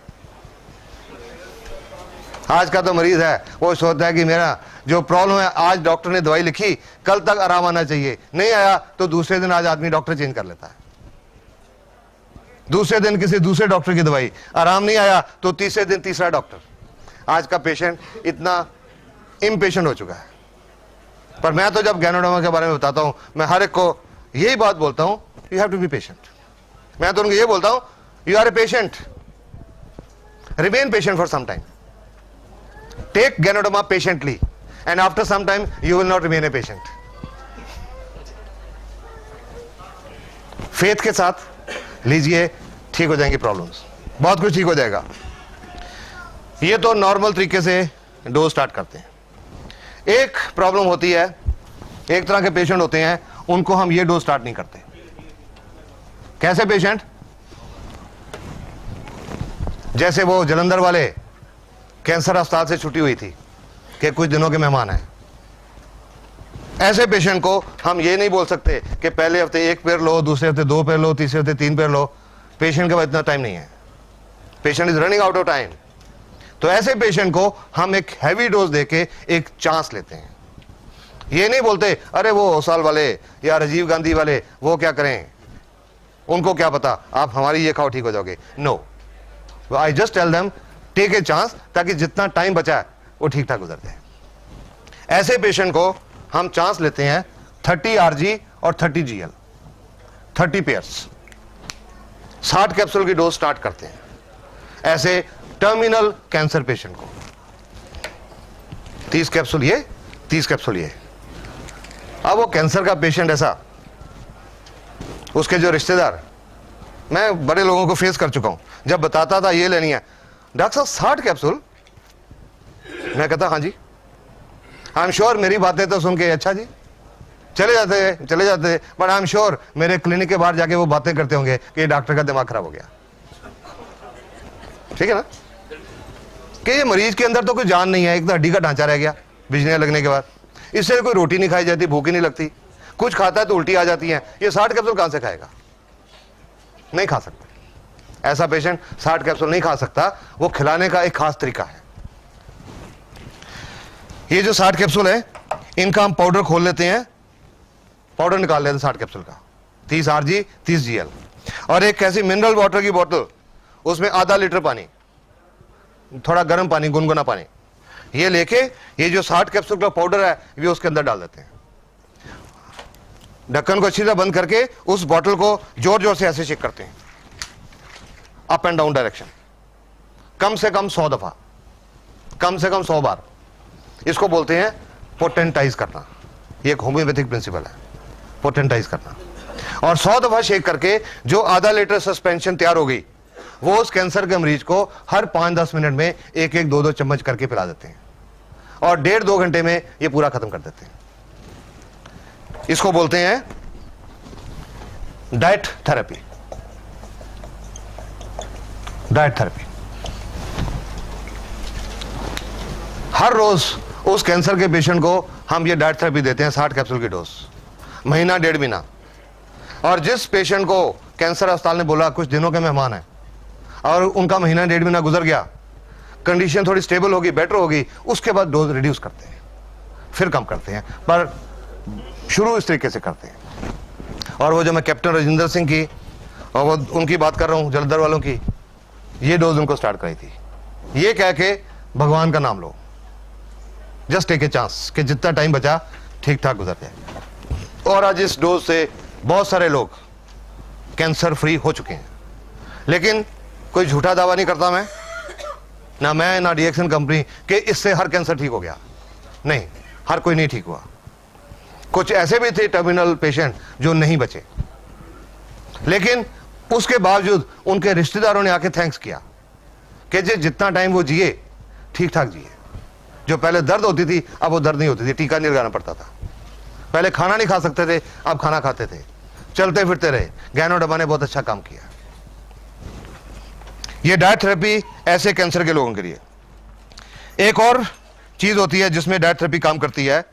आज का तो मरीज है, वो सोचता है कि मेरा जो प्रॉब्लम है, आज डॉक्टर ने दवाई लिखी, कल तक आराम आना चाहिए, नहीं आया तो दूसरे दिन आज आदमी डॉक्टर चेंज कर लेता है, दूसरे दिन किसी दूसरे डॉक्टर की दवाई, आराम नहीं आया तो तीसरे दिन तीसरा डॉक्टर। आज का पेशेंट इतना इम्पेशेंट हो चुका है। पर मैं तो जब गैनोडर्मा के बारे में बताता हूं, मैं हर एक को यही बात बोलता हूं, you have to be patient. मैं तो उनको ये बोलता हूं, you are a patient, remain patient for some time, take Ganoderma patiently, and after some time you will not remain a patient. Faith के साथ लीजिए, ठीक हो जाएंगी प्रॉब्लम्स, बहुत कुछ ठीक हो जाएगा। ये तो नॉर्मल तरीके से डोज स्टार्ट करते हैं। एक प्रॉब्लम होती है, एक तरह के पेशेंट होते हैं, उनको हम ये डोज स्टार्ट नहीं करते। कैसे पेशेंट? जैसे वो जलंधर वाले कैंसर अस्पताल से छुट्टी हुई थी कि कुछ दिनों के मेहमान हैं, ऐसे पेशेंट को हम ये नहीं बोल सकते कि पहले हफ्ते 1 पेयर लो, दूसरे हफ्ते 2 पेयर लो, तीसरे हफ्ते 3 पेयर लो। पेशेंट के पास इतना टाइम नहीं है, patient is running out of time. तो ऐसे पेशेंट को हम एक हैवी डोज देके एक चांस लेते हैं। ये नहीं बोलते अरे वो होसाल वाले या राजीव गांधी वाले वो क्या करें, उनको क्या पता, आप हमारी ये खाओ ठीक हो जाओगे। No, I just tell them take a chance, ताकि जितना टाइम बचा है वो ठीक ठाक गुजर जाए। ऐसे पेशेंट को हम चांस लेते हैं 30 RG और 30 GL, 30 पेयर्स, 60 कैप्सूल की डोज स्टार्ट करते हैं ऐसे टर्मिनल कैंसर पेशेंट को। 30 कैप्सूल ये, 30 कैप्सूल ये। अब वो कैंसर का पेशेंट ऐसा, उसके जो रिश्तेदार, मैं बड़े लोगों को फेस कर चुका हूं, जब बताता था ये लेनी है, डॉक्टर साहब 60 कैप्सूल, मैं कहता हाँ जी, आई एम श्योर मेरी बातें तो सुन के अच्छा जी चले जाते, बट आई एम श्योर मेरे क्लिनिक के बाहर जाके वो बातें करते होंगे कि डॉक्टर का दिमाग खराब हो गया। ठीक है ना, कि ये मरीज के अंदर तो कोई जान नहीं है, एक तो हड्डी का ढांचा रह गया बिजलियां लगने के बाद, इससे कोई रोटी नहीं खाई जाती, भूख ही नहीं लगती, कुछ खाता है तो उल्टी आ जाती है, ये 60 कैप्सूल कहां से खाएगा? नहीं खा सकता। ऐसा पेशेंट 60 कैप्सूल नहीं खा सकता, वो खिलाने का एक खास तरीका है। ये जो 60 कैप्सूल है, इनका हम पाउडर खोल लेते हैं, पाउडर निकाल लेते हैं 60 कैप्सूल का, 30 RG 30 GL, और एक ऐसी मिनरल वाटर की बोतल, उसमें आधा लीटर पानी, थोड़ा गर्म पानी, गुनगुना पानी, ये लेके ये जो 60 कैप्सूल का पाउडर है ये उसके अंदर डाल देते हैं। ढक्कन को अच्छी तरह बंद करके उस बोतल को जोर जोर से ऐसे शेक करते हैं, अप एंड डाउन डायरेक्शन, कम से कम 100 दफा, कम से कम 100 बार। इसको बोलते हैं पोटेंटाइज करना। ये एक होम्योपैथिक प्रिंसिपल है, पोटेंटाइज करना। और 100 दफा शेक करके जो आधा लीटर सस्पेंशन तैयार हो गई, वो उस कैंसर के मरीज को हर 5-10 मिनट में 1-1, 2-2 चम्मच करके पिला देते हैं, और 1.5-2 घंटे में ये पूरा खत्म कर देते हैं। इसको बोलते हैं डाइट थेरेपी। डाइट थेरेपी हर रोज उस कैंसर के पेशेंट को हम ये डाइट थेरेपी देते हैं, 60 कैप्सूल की डोज, महीना 1.5 महीना। और जिस पेशेंट को कैंसर अस्पताल ने बोला कुछ दिनों के मेहमान हैं और उनका महीना 1.5 महीना गुजर गया, कंडीशन थोड़ी स्टेबल होगी, बेटर होगी, उसके बाद डोज रिड्यूस करते हैं, फिर कम करते हैं, पर शुरू इस तरीके से करते हैं। और वो जो मैं कैप्टन राजेंद्र सिंह की और वो उनकी बात कर रहा हूं, जलंधर वालों की, ये डोज उनको स्टार्ट कराई थी, ये कह के भगवान का नाम लो, जस्ट टेक ए चांस कि जितना टाइम बचा ठीक ठाक गुजर जाए। और आज इस डोज से बहुत सारे लोग कैंसर फ्री हो चुके हैं। लेकिन कोई झूठा दावा नहीं करता मैं ना डीएक्सन कंपनी कि इससे हर कैंसर ठीक हो गया। नहीं, हर कोई नहीं ठीक हुआ। कुछ ऐसे भी थे टर्मिनल पेशेंट जो नहीं बचे, लेकिन उसके बावजूद उनके रिश्तेदारों ने आके थैंक्स किया कि जितना टाइम वो जिए ठीक ठाक जिए। जो पहले दर्द होती थी अब वो दर्द नहीं होती थी, टीका नहीं लगाना पड़ता था। पहले खाना नहीं खा सकते थे, अब खाना खाते थे, चलते फिरते रहे। गैनोडर्मा ने बहुत अच्छा काम किया। ये डाइट थेरेपी ऐसे कैंसर के लोगों के लिए। एक और चीज होती है जिसमें डाइट थेरेपी काम करती है।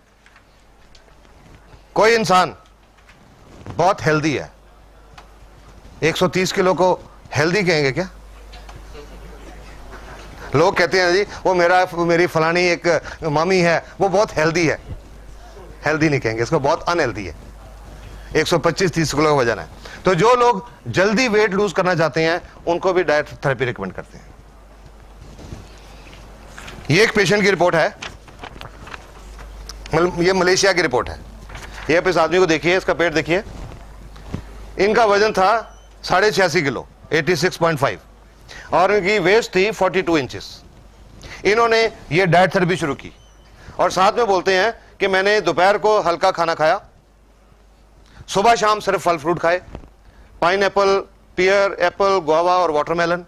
कोई इंसान बहुत हेल्दी है, 130 किलो को हेल्दी कहेंगे क्या? लोग कहते हैं जी वो मेरी फलानी एक मामी है वो बहुत हेल्दी है, हेल्दी नहीं कहेंगे इसको, बहुत अनहेल्दी है। 125-30 किलो का वजन है। तो जो लोग जल्दी वेट लूज करना चाहते हैं उनको भी डाइट थेरेपी रिकमेंड करते हैं। ये एक पेशेंट की रिपोर्ट है, ये मलेशिया की रिपोर्ट है। ये आप इस आदमी को देखिए, इसका पेट देखिए, इनका वजन था 86.5 किलो 86.5 और इनकी वेस्ट थी 42 इंचेस। इन्होंने ये डाइट थेरेपी शुरू की और साथ में बोलते हैं कि मैंने दोपहर को हल्का खाना खाया, सुबह शाम सिर्फ फल फ्रूट खाए, पाइनएप्पल, पियर, एप्पल, गुआवा और वाटरमेलन,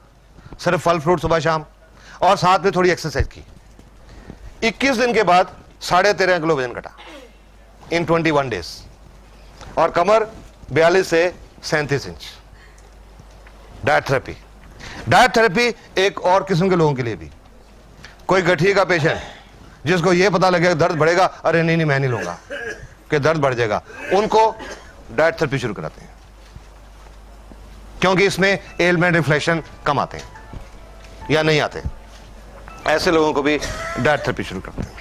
सिर्फ फल फ्रूट सुबह शाम, और साथ में थोड़ी एक्सरसाइज की। 21 दिन के बाद 13.5 किलो वजन घटा इन 21 डेज और कमर 42 से 37 inch. Diet therapy, diet therapy एक और किस्म के लोगों के लिए भी, कोई गठिए का पेशेंट जिसको ये पता लगेगा दर्द बढ़ेगा, अरे नहीं मैं नहीं लूंगा कि दर्द बढ़ जाएगा, उनको डाइट थेरेपी शुरू कराते हैं क्योंकि इसमें एलमेंट रिफ्लेक्शन कम आते हैं या नहीं आते। ऐसे लोगों को भी डाइट थेरेपी शुरू करते हैं।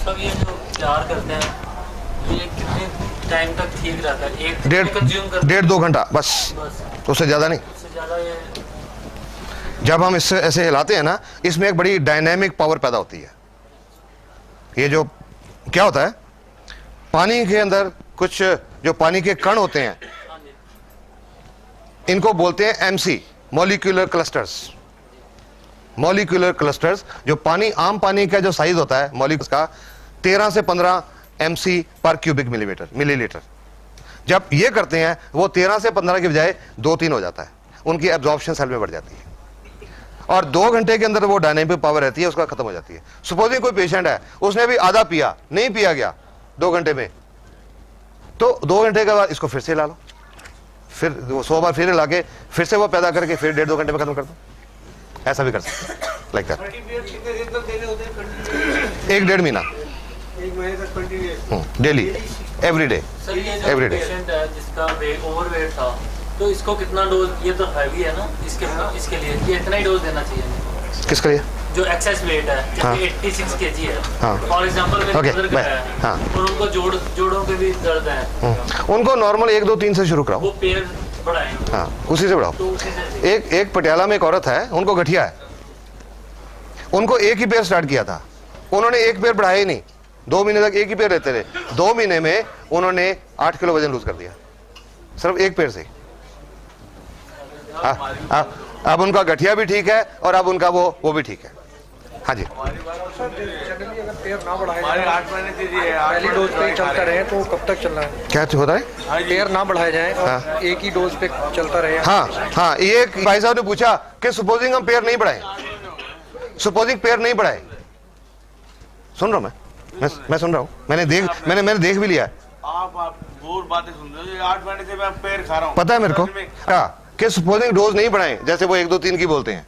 सब ये जो तैयार करते हैं ये कितने टाइम तक ठीक रहता है? एक डेढ़ 2 घंटा बस, उससे ज्यादा नहीं। उससे ज्यादा ये जब हम इससे ऐसे हिलाते हैं ना, इसमें एक बड़ी डायनेमिक पावर पैदा होती है। ये जो क्या होता है, पानी के अंदर कुछ जो पानी के कण होते हैं इनको बोलते हैं MC, molecular clusters. Molecular clusters, जो पानी, आम पानी का जो साइज होता है मॉलिक्यूल्स का 13 से 15 एमसी पर क्यूबिक मिलीलीटर। जब ये करते हैं वो 13 से 15 के बजाय 2-3 हो जाता है, उनकी एब्जॉर्प्शन सेल में बढ़ जाती है और 2 घंटे के अंदर वो डायनेमिक पावर रहती है उसका खत्म हो जाती है। सपोजिंग कोई पेशेंट है, उसने भी आधा पिया, नहीं पिया गया 2 घंटे में, तो 2 घंटे के बाद इसको फिर से हिला लो, फिर 100 बार फिर हिला के फिर से वो पैदा करके फिर 1.5-2 घंटे में खत्म कर दो। ऐसा भी कर सकते हैं, लाइक दैट। 1-1.5 महीना, 1 महीने तक continue daily, every day. Sir ये जो Every day. पेशेंट है जिसका ओवरवेट था, तो इसको कितना डोज, ये तो हैवी है ना, इसके लिए ये इतना ही डोज देना चाहिए? किसके लिए? जो एक्सेस वेट है, हाँ। जैसे 86 केजी है, हाँ। फॉर एग्जांपल मेरे Okay, ब्रदर का है, हाँ। और उनको जोड़ों के भी दर्द है, उनको नॉर्मल 1-2-3 से शुरू कराओ। वो पैर बढ़ाएं, हाँ, उसी से बढ़ाओ। तो उसी से एक पटियाला में एक औरत है, उनको गठिया है, उनको एक ही पैर स्टार्ट किया था, उन्होंने एक पैर बढ़ाया ही नहीं, 2 महीने तक एक ही पैर रहते रहे। 2 महीने में उन्होंने 8 किलो वजन लूज कर दिया सिर्फ एक पैर से। अब उनका गठिया भी ठीक है और अब उनका वो भी ठीक है। हाँ जी, जनरली अगर पैर ना बढ़ाए पहली डोज पे ही चलता रहे तो कब तक चलना है? क्या होता है? पैर ना बढ़ाए जाए और हाँ। एक ही डोज पे चलता रहे। हाँ, ये भाई साहब ने पूछा कि सपोजिंग हम पैर नहीं बढ़ाए, सपोजिंग पैर नहीं बढ़ाए, सुन रहा हूं मैं सुन रहा हूं, मैंने देख भी लिया। आप बहुत बातें सुन रहे हो, 8 महीने से मैं पैर खा रहा हूँ। पता है मेरे को क्या कि सपोजिंग डोज नहीं बढ़ाए, जैसे वो 1-2-3 की बोलते हैं,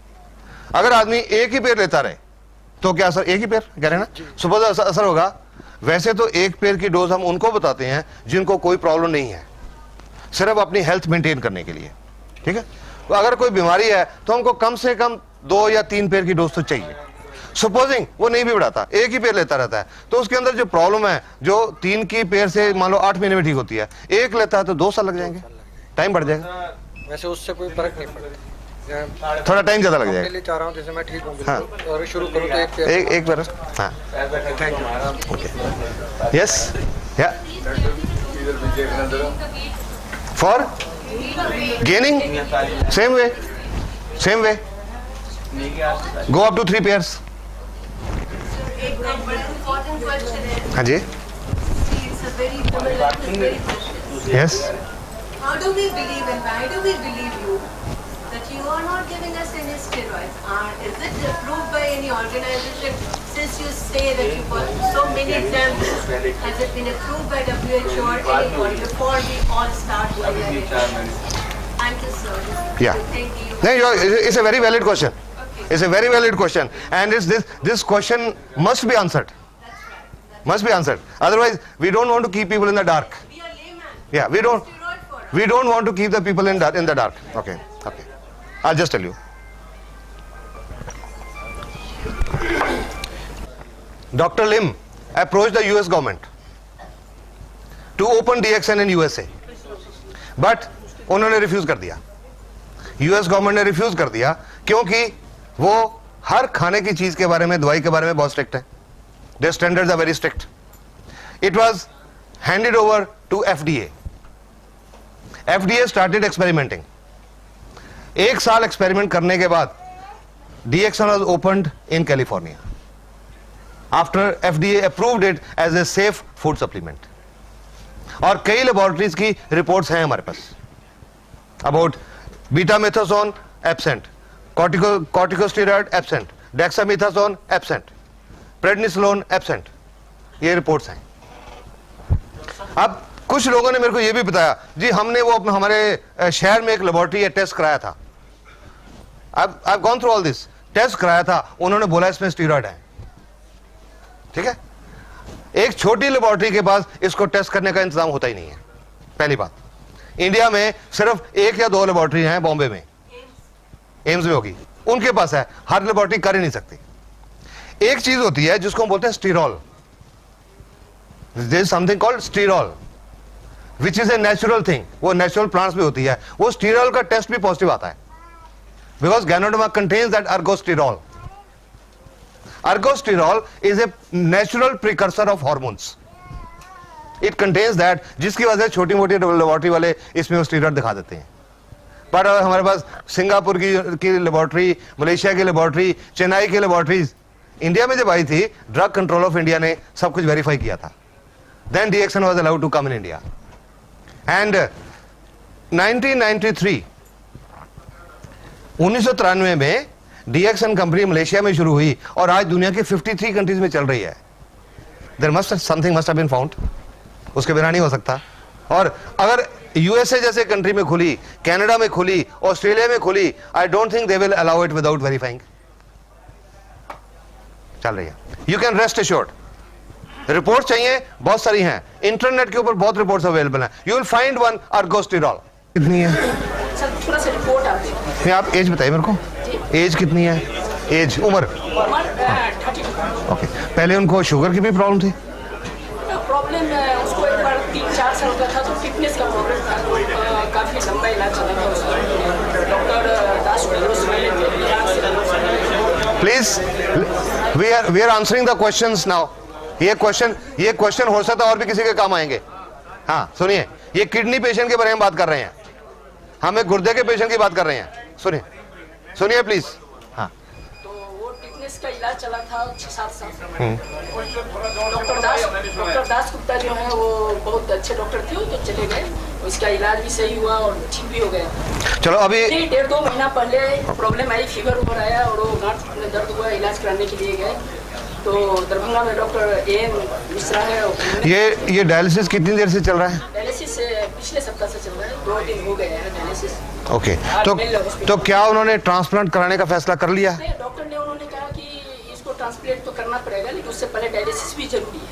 अगर आदमी एक ही पैर लेता रहे तो क्या असर? एक ही पैर कह रहे हैं ना, सपोज असर होगा। वैसे तो एक पैर की डोज हम उनको बताते हैं जिनको कोई प्रॉब्लम नहीं है, सिर्फ अपनी हेल्थ मेंटेन करने के लिए, ठीक है। तो अगर कोई बीमारी है तो हमको कम से कम 2 या 3 पैर की डोज तो चाहिए। सपोजिंग वो नहीं भी बढ़ाता, एक ही पैर लेता रहता है, तो उसके अंदर जो प्रॉब्लम है, जो 3 की पैर से मान लो 8 महीने में ठीक होती है, एक लेता है तो 2 साल लग जाएंगे, टाइम बढ़ जाएगा। वैसे उससे कोई फर्क नहीं पड़ता, थोड़ा टाइम ज्यादा लग के जाएगा। लिए चाह रहा हूँ जैसे मैं ठीक हूँ हाँ। बिल्कुल, और शुरू करूँ तो एक पैर। एक बार। हाँ, ओके, यस, या for gaining same way go up to 3 pairs. एक बड़ा important question है। हाँ जी, It's a very similar, it's very precious. Yes. How do we believe and why do we believe you that you are not giving us any steroids? Is it approved by any organization? Since you say that you've got so many examples, has it been approved by WHO or anybody before we all start doing it? Thank you, sir. Yeah. Thank you. No, it's a very valid question. Okay. It's a very valid question, and this question must be answered. That's right. Must be answered. Otherwise, we don't want to keep people in the dark. We are layman. Yeah, we don't want to keep the people in the dark. Okay. I'll just tell you. Dr. Lim approached the US government to open DXN in USA, but उन्होंने refuse कर दिया. US government ने refuse कर दिया क्योंकि वो हर खाने की चीज के बारे में, दवाई के बारे में बहुत स्ट्रिक्ट है. Their standards are very strict. It was handed over to FDA. FDA started experimenting. एक साल एक्सपेरिमेंट करने के बाद DXN was opened in California after FDA approved it as a safe food supplement. और कई लेबोरेटरीज की reports हैं हमारे पास about betamethasone absent, corticosteroid absent, dexamethasone absent, prednisolone absent. ये रिपोर्ट्स हैं. अब कुछ लोगों ने मेरे को ये भी बताया जी हमने वो अपने हमारे शहर में एक लेबोरेटरी या टेस्ट कराया था. I've gone through all this. Test कराया था, उन्होंने बोला इसमें स्टीरॉइड है. ठीक है, एक छोटी लेबोरेटरी के पास इसको टेस्ट करने का इंतजाम होता ही नहीं है. पहली बात, इंडिया में सिर्फ 1 या 2 लेबोरेटरी हैं. बॉम्बे में एम्स में होगी, उनके पास है. हर लेबोरेटरी कर ही नहीं सकती. एक चीज होती है जिसको हम बोलते हैं sterol. There is something called sterol which is a natural thing. वो नेचुरल प्लांट्स में होती है. वो स्टीरॉल का टेस्ट भी पॉजिटिव आता है because Ganoderma contains that ergosterol. Ergosterol is a natural precursor of hormones. It contains that, जिसकी वजह से छोटी मोटी लेबोरेटरी वाले इसमें स्टीरॉइड दिखा देते हैं. पर हमारे पास सिंगापुर की लेबोरेटरी, मलेशिया की लेबोरेटरी, चेन्नई की लेबोरेटरीज इंडिया में जब आई थी, ड्रग कंट्रोल ऑफ इंडिया ने सब कुछ वेरीफाई किया था. Then DXN was allowed to come in India. And 1993 1993 में DXN कंपनी मलेशिया में शुरू हुई और आज दुनिया के 53 कंट्रीज में चल रही है. There must have been found. उसके बिना नहीं हो सकता. और अगर USA जैसे कंट्री में खुली, कनाडा में खुली, ऑस्ट्रेलिया में खुली, I don't think they will allow it without verifying. चल रही है. You can rest assured. Report चाहिए बहुत सारी हैं, इंटरनेट के ऊपर बहुत रिपोर्ट्स अवेलेबल हैं. You will find one ergosterol. कितनी है? सर थोड़ा सा रिपोर्ट आती है. आप एज बताइए मेरे को. एज कितनी है? एज उम्र? ओके. पहले उनको शुगर की भी प्रॉब्लम थी? प्रॉब्लम उसको एक बार 3-4 साल का था तो फिटनेस का प्रॉब्लम था. काफी लंबा इलाज चला था उसका. Doctor Das please we are answering the questions now. ये क्वेश्चन हो सकता है और भी किसी के काम आएंगे. हाँ सुनिए, ये किडनी पेशेंट के बारे में बात कर रहे हैं, हम एक गुर्दे के पेशेंट की बात कर रहे हैं. सुनिए प्लीज. हाँ, तो वो फिटनेस का इलाज चला था 6-7 साल. डॉक्टर दास गुप्ता जो है वो बहुत अच्छे डॉक्टर थे. वो तो चले गए, उसका इलाज भी सही हुआ और ठीक भी हो गया. चलो अभी 1.5-2 महीना पहले प्रॉब्लम आई, फीवर ऊपर आया और वो गांठ में दर्द हुआ. इलाज कराने के लिए गए तो दरभंगा में डॉक्टर AM मिश्रा है. ये डायलिसिस कितनी देर से चल रहा है? डायलिसिस पिछले सप्ताह से चल रहा है. 2 दिन हो गए हैं डायलिसिस. ओके. तो क्या उन्होंने ट्रांसप्लांट कराने का फैसला कर लिया? डॉक्टर ने उन्होंने कहा कि इसको ट्रांसप्लांट तो करना पड़ेगा, लेकिन उससे पहले डायलिसिस भी जरूरी है.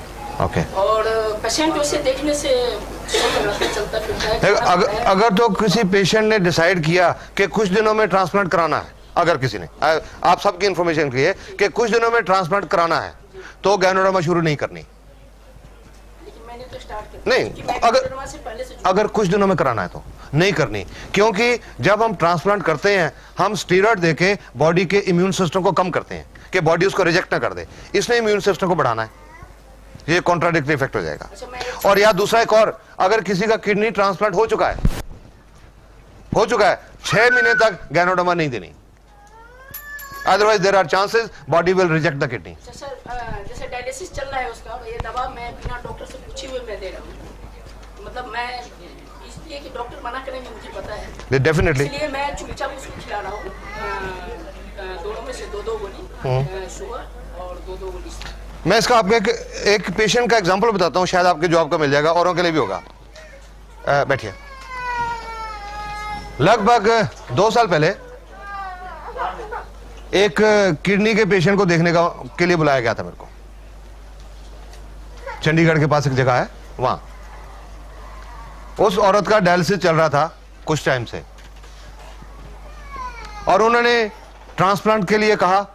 ओके. और पेशेंट उसे देखने से चलता फिरता है. अगर तो किसी पेशेंट ने डिसाइड किया कि कुछ दिनों में ट्रांसप्लांट कराना है, अगर किसी ने, आप सबकी इंफॉर्मेशन के लिए कि कुछ दिनों में ट्रांसप्लांट कराना है, तो गैनोडर्मा शुरू नहीं करनी. लेकिन मैंने तो स्टार्ट कर नहीं, अगर कुछ दिनों में कराना है तो नहीं करनी, क्योंकि जब हम ट्रांसप्लांट करते हैं हम स्टीरॉइड देके बॉडी के इम्यून सिस्टम को कम करते हैं कि बॉडी उसको रिजेक्ट ना कर दे. इसने इम्यून सिस्टम को बढ़ाना है. ये कॉन्ट्राडिक्टरी इफेक्ट हो जाएगा. और या दूसरा एक और, अगर किसी का किडनी ट्रांसप्लांट हो चुका है 6 महीने तक गैनोडर्मा नहीं देनी. Otherwise there are chances body will reject the kidney. Sir जैसे डायलिसिस चल रहा है उसका, ये दवा मैं बिना डॉक्टर से पूछे हुए मैं दे रहा हूँ. मतलब मैं इसलिए कि डॉक्टर मना करेंगे मुझे पता है. Definitely. इसलिए मैं चुपचाप उसको खिला रहा हूँ. दोनों में से 2-2 गोली सुबह और 2-2 गोली. मैं इसका आपको एक पेशेंट का एग्जांपल बताता हूँ, शायद आपके जॉब का मिल जाएगा, औरों के लिए भी होगा. बैठिए. लगभग 2 साल पहले एक किडनी के पेशेंट को देखने के लिए बुलाया गया था मेरे को. चंडीगढ़ के पास एक जगह है वहां. उस औरत का डायलिसिस चल रहा था कुछ टाइम से, और उन्होंने ट्रांसप्लांट के लिए कहा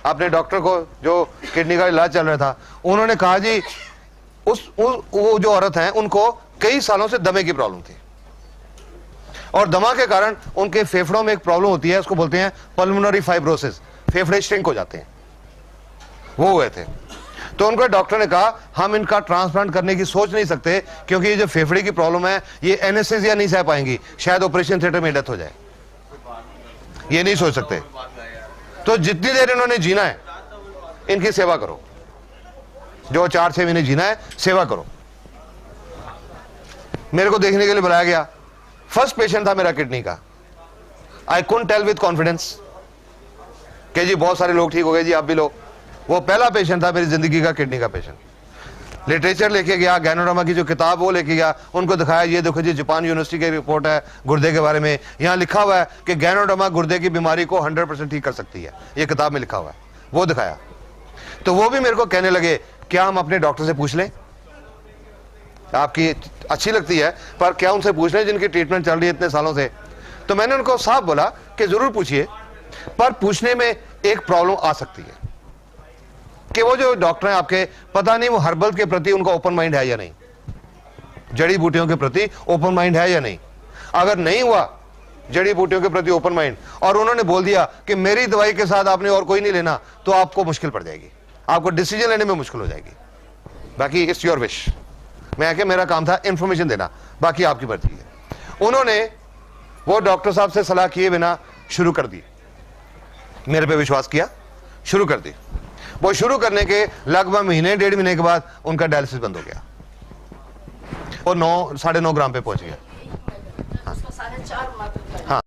अपने डॉक्टर को, जो किडनी का इलाज चल रहा था। उन्होंने कहा जी वो जो औरत है उनको कई सालों से दमे की प्रॉब्लम थी, और दमा के कारण उनके फेफड़ों में एक प्रॉब्लम होती है, उसको बोलते हैं पल्मोनरी फाइब्रोसिस, फेफड़े श्रिंक हो जाते हैं, वो हुए थे। तो उनको डॉक्टर ने कहा हम इनका ट्रांसप्लांट करने की सोच नहीं सकते, क्योंकि ये जो फेफड़े की प्रॉब्लम है ये एनेस्थीसिया नहीं सह पाएंगी, शायद ऑपरेशन थिएटर में डेथ हो जाए, ये नहीं सोच सकते। तो जितनी देर इन्होंने जीना है इनकी सेवा करो, जो 4-6 महीने जीना है सेवा करो। मेरे को देखने के लिए बुलाया गया, फर्स्ट पेशेंट था मेरा किडनी का। I couldn't tell with confidence कि जी बहुत सारे लोग ठीक हो गए जी, आप भी लो। वो पहला पेशेंट था मेरी जिंदगी का किडनी का पेशेंट। लिटरेचर लेके गया, गैनोडर्मा की जो किताब वो लेके गया, उनको दिखाया ये देखो जी जापान यूनिवर्सिटी की रिपोर्ट है गुर्दे के बारे में, यहाँ लिखा हुआ है कि गैनोडर्मा गुर्दे की बीमारी को 100% ठीक कर सकती है, ये किताब में लिखा हुआ है। वो दिखाया तो वो भी मेरे को कहने लगे क्या हम अपने डॉक्टर से पूछ लें, आपकी अच्छी लगती है पर क्या उनसे पूछ लें जिनकी ट्रीटमेंट चल रही है इतने सालों से। तो मैंने उनको साफ बोला कि जरूर पूछिए, पर पूछने में एक प्रॉब्लम आ सकती है कि वो जो डॉक्टर हैं आपके, पता नहीं वो हर्बल के प्रति उनका ओपन माइंड है या नहीं, जड़ी बूटियों के प्रति ओपन माइंड है या नहीं। अगर नहीं हुआ जड़ी बूटियों के प्रति ओपन माइंड, और उन्होंने बोल दिया कि मेरी दवाई के साथ आपने और कोई नहीं लेना, तो आपको मुश्किल पड़ जाएगी, आपको डिसीजन लेने में मुश्किल हो जाएगी। बाकी इट्स योर विश, मैं क्या मेरा काम था इंफॉर्मेशन देना, बाकी आपकी मर्जी है। उन्होंने वो डॉक्टर साहब से सलाह किए बिना शुरू कर दी, मेरे पे विश्वास किया, शुरू कर दी। वो शुरू करने के लगभग महीने 1.5 महीने के बाद उनका डायलिसिस बंद हो गया, वो 9-9.5 ग्राम पे पहुंच गया।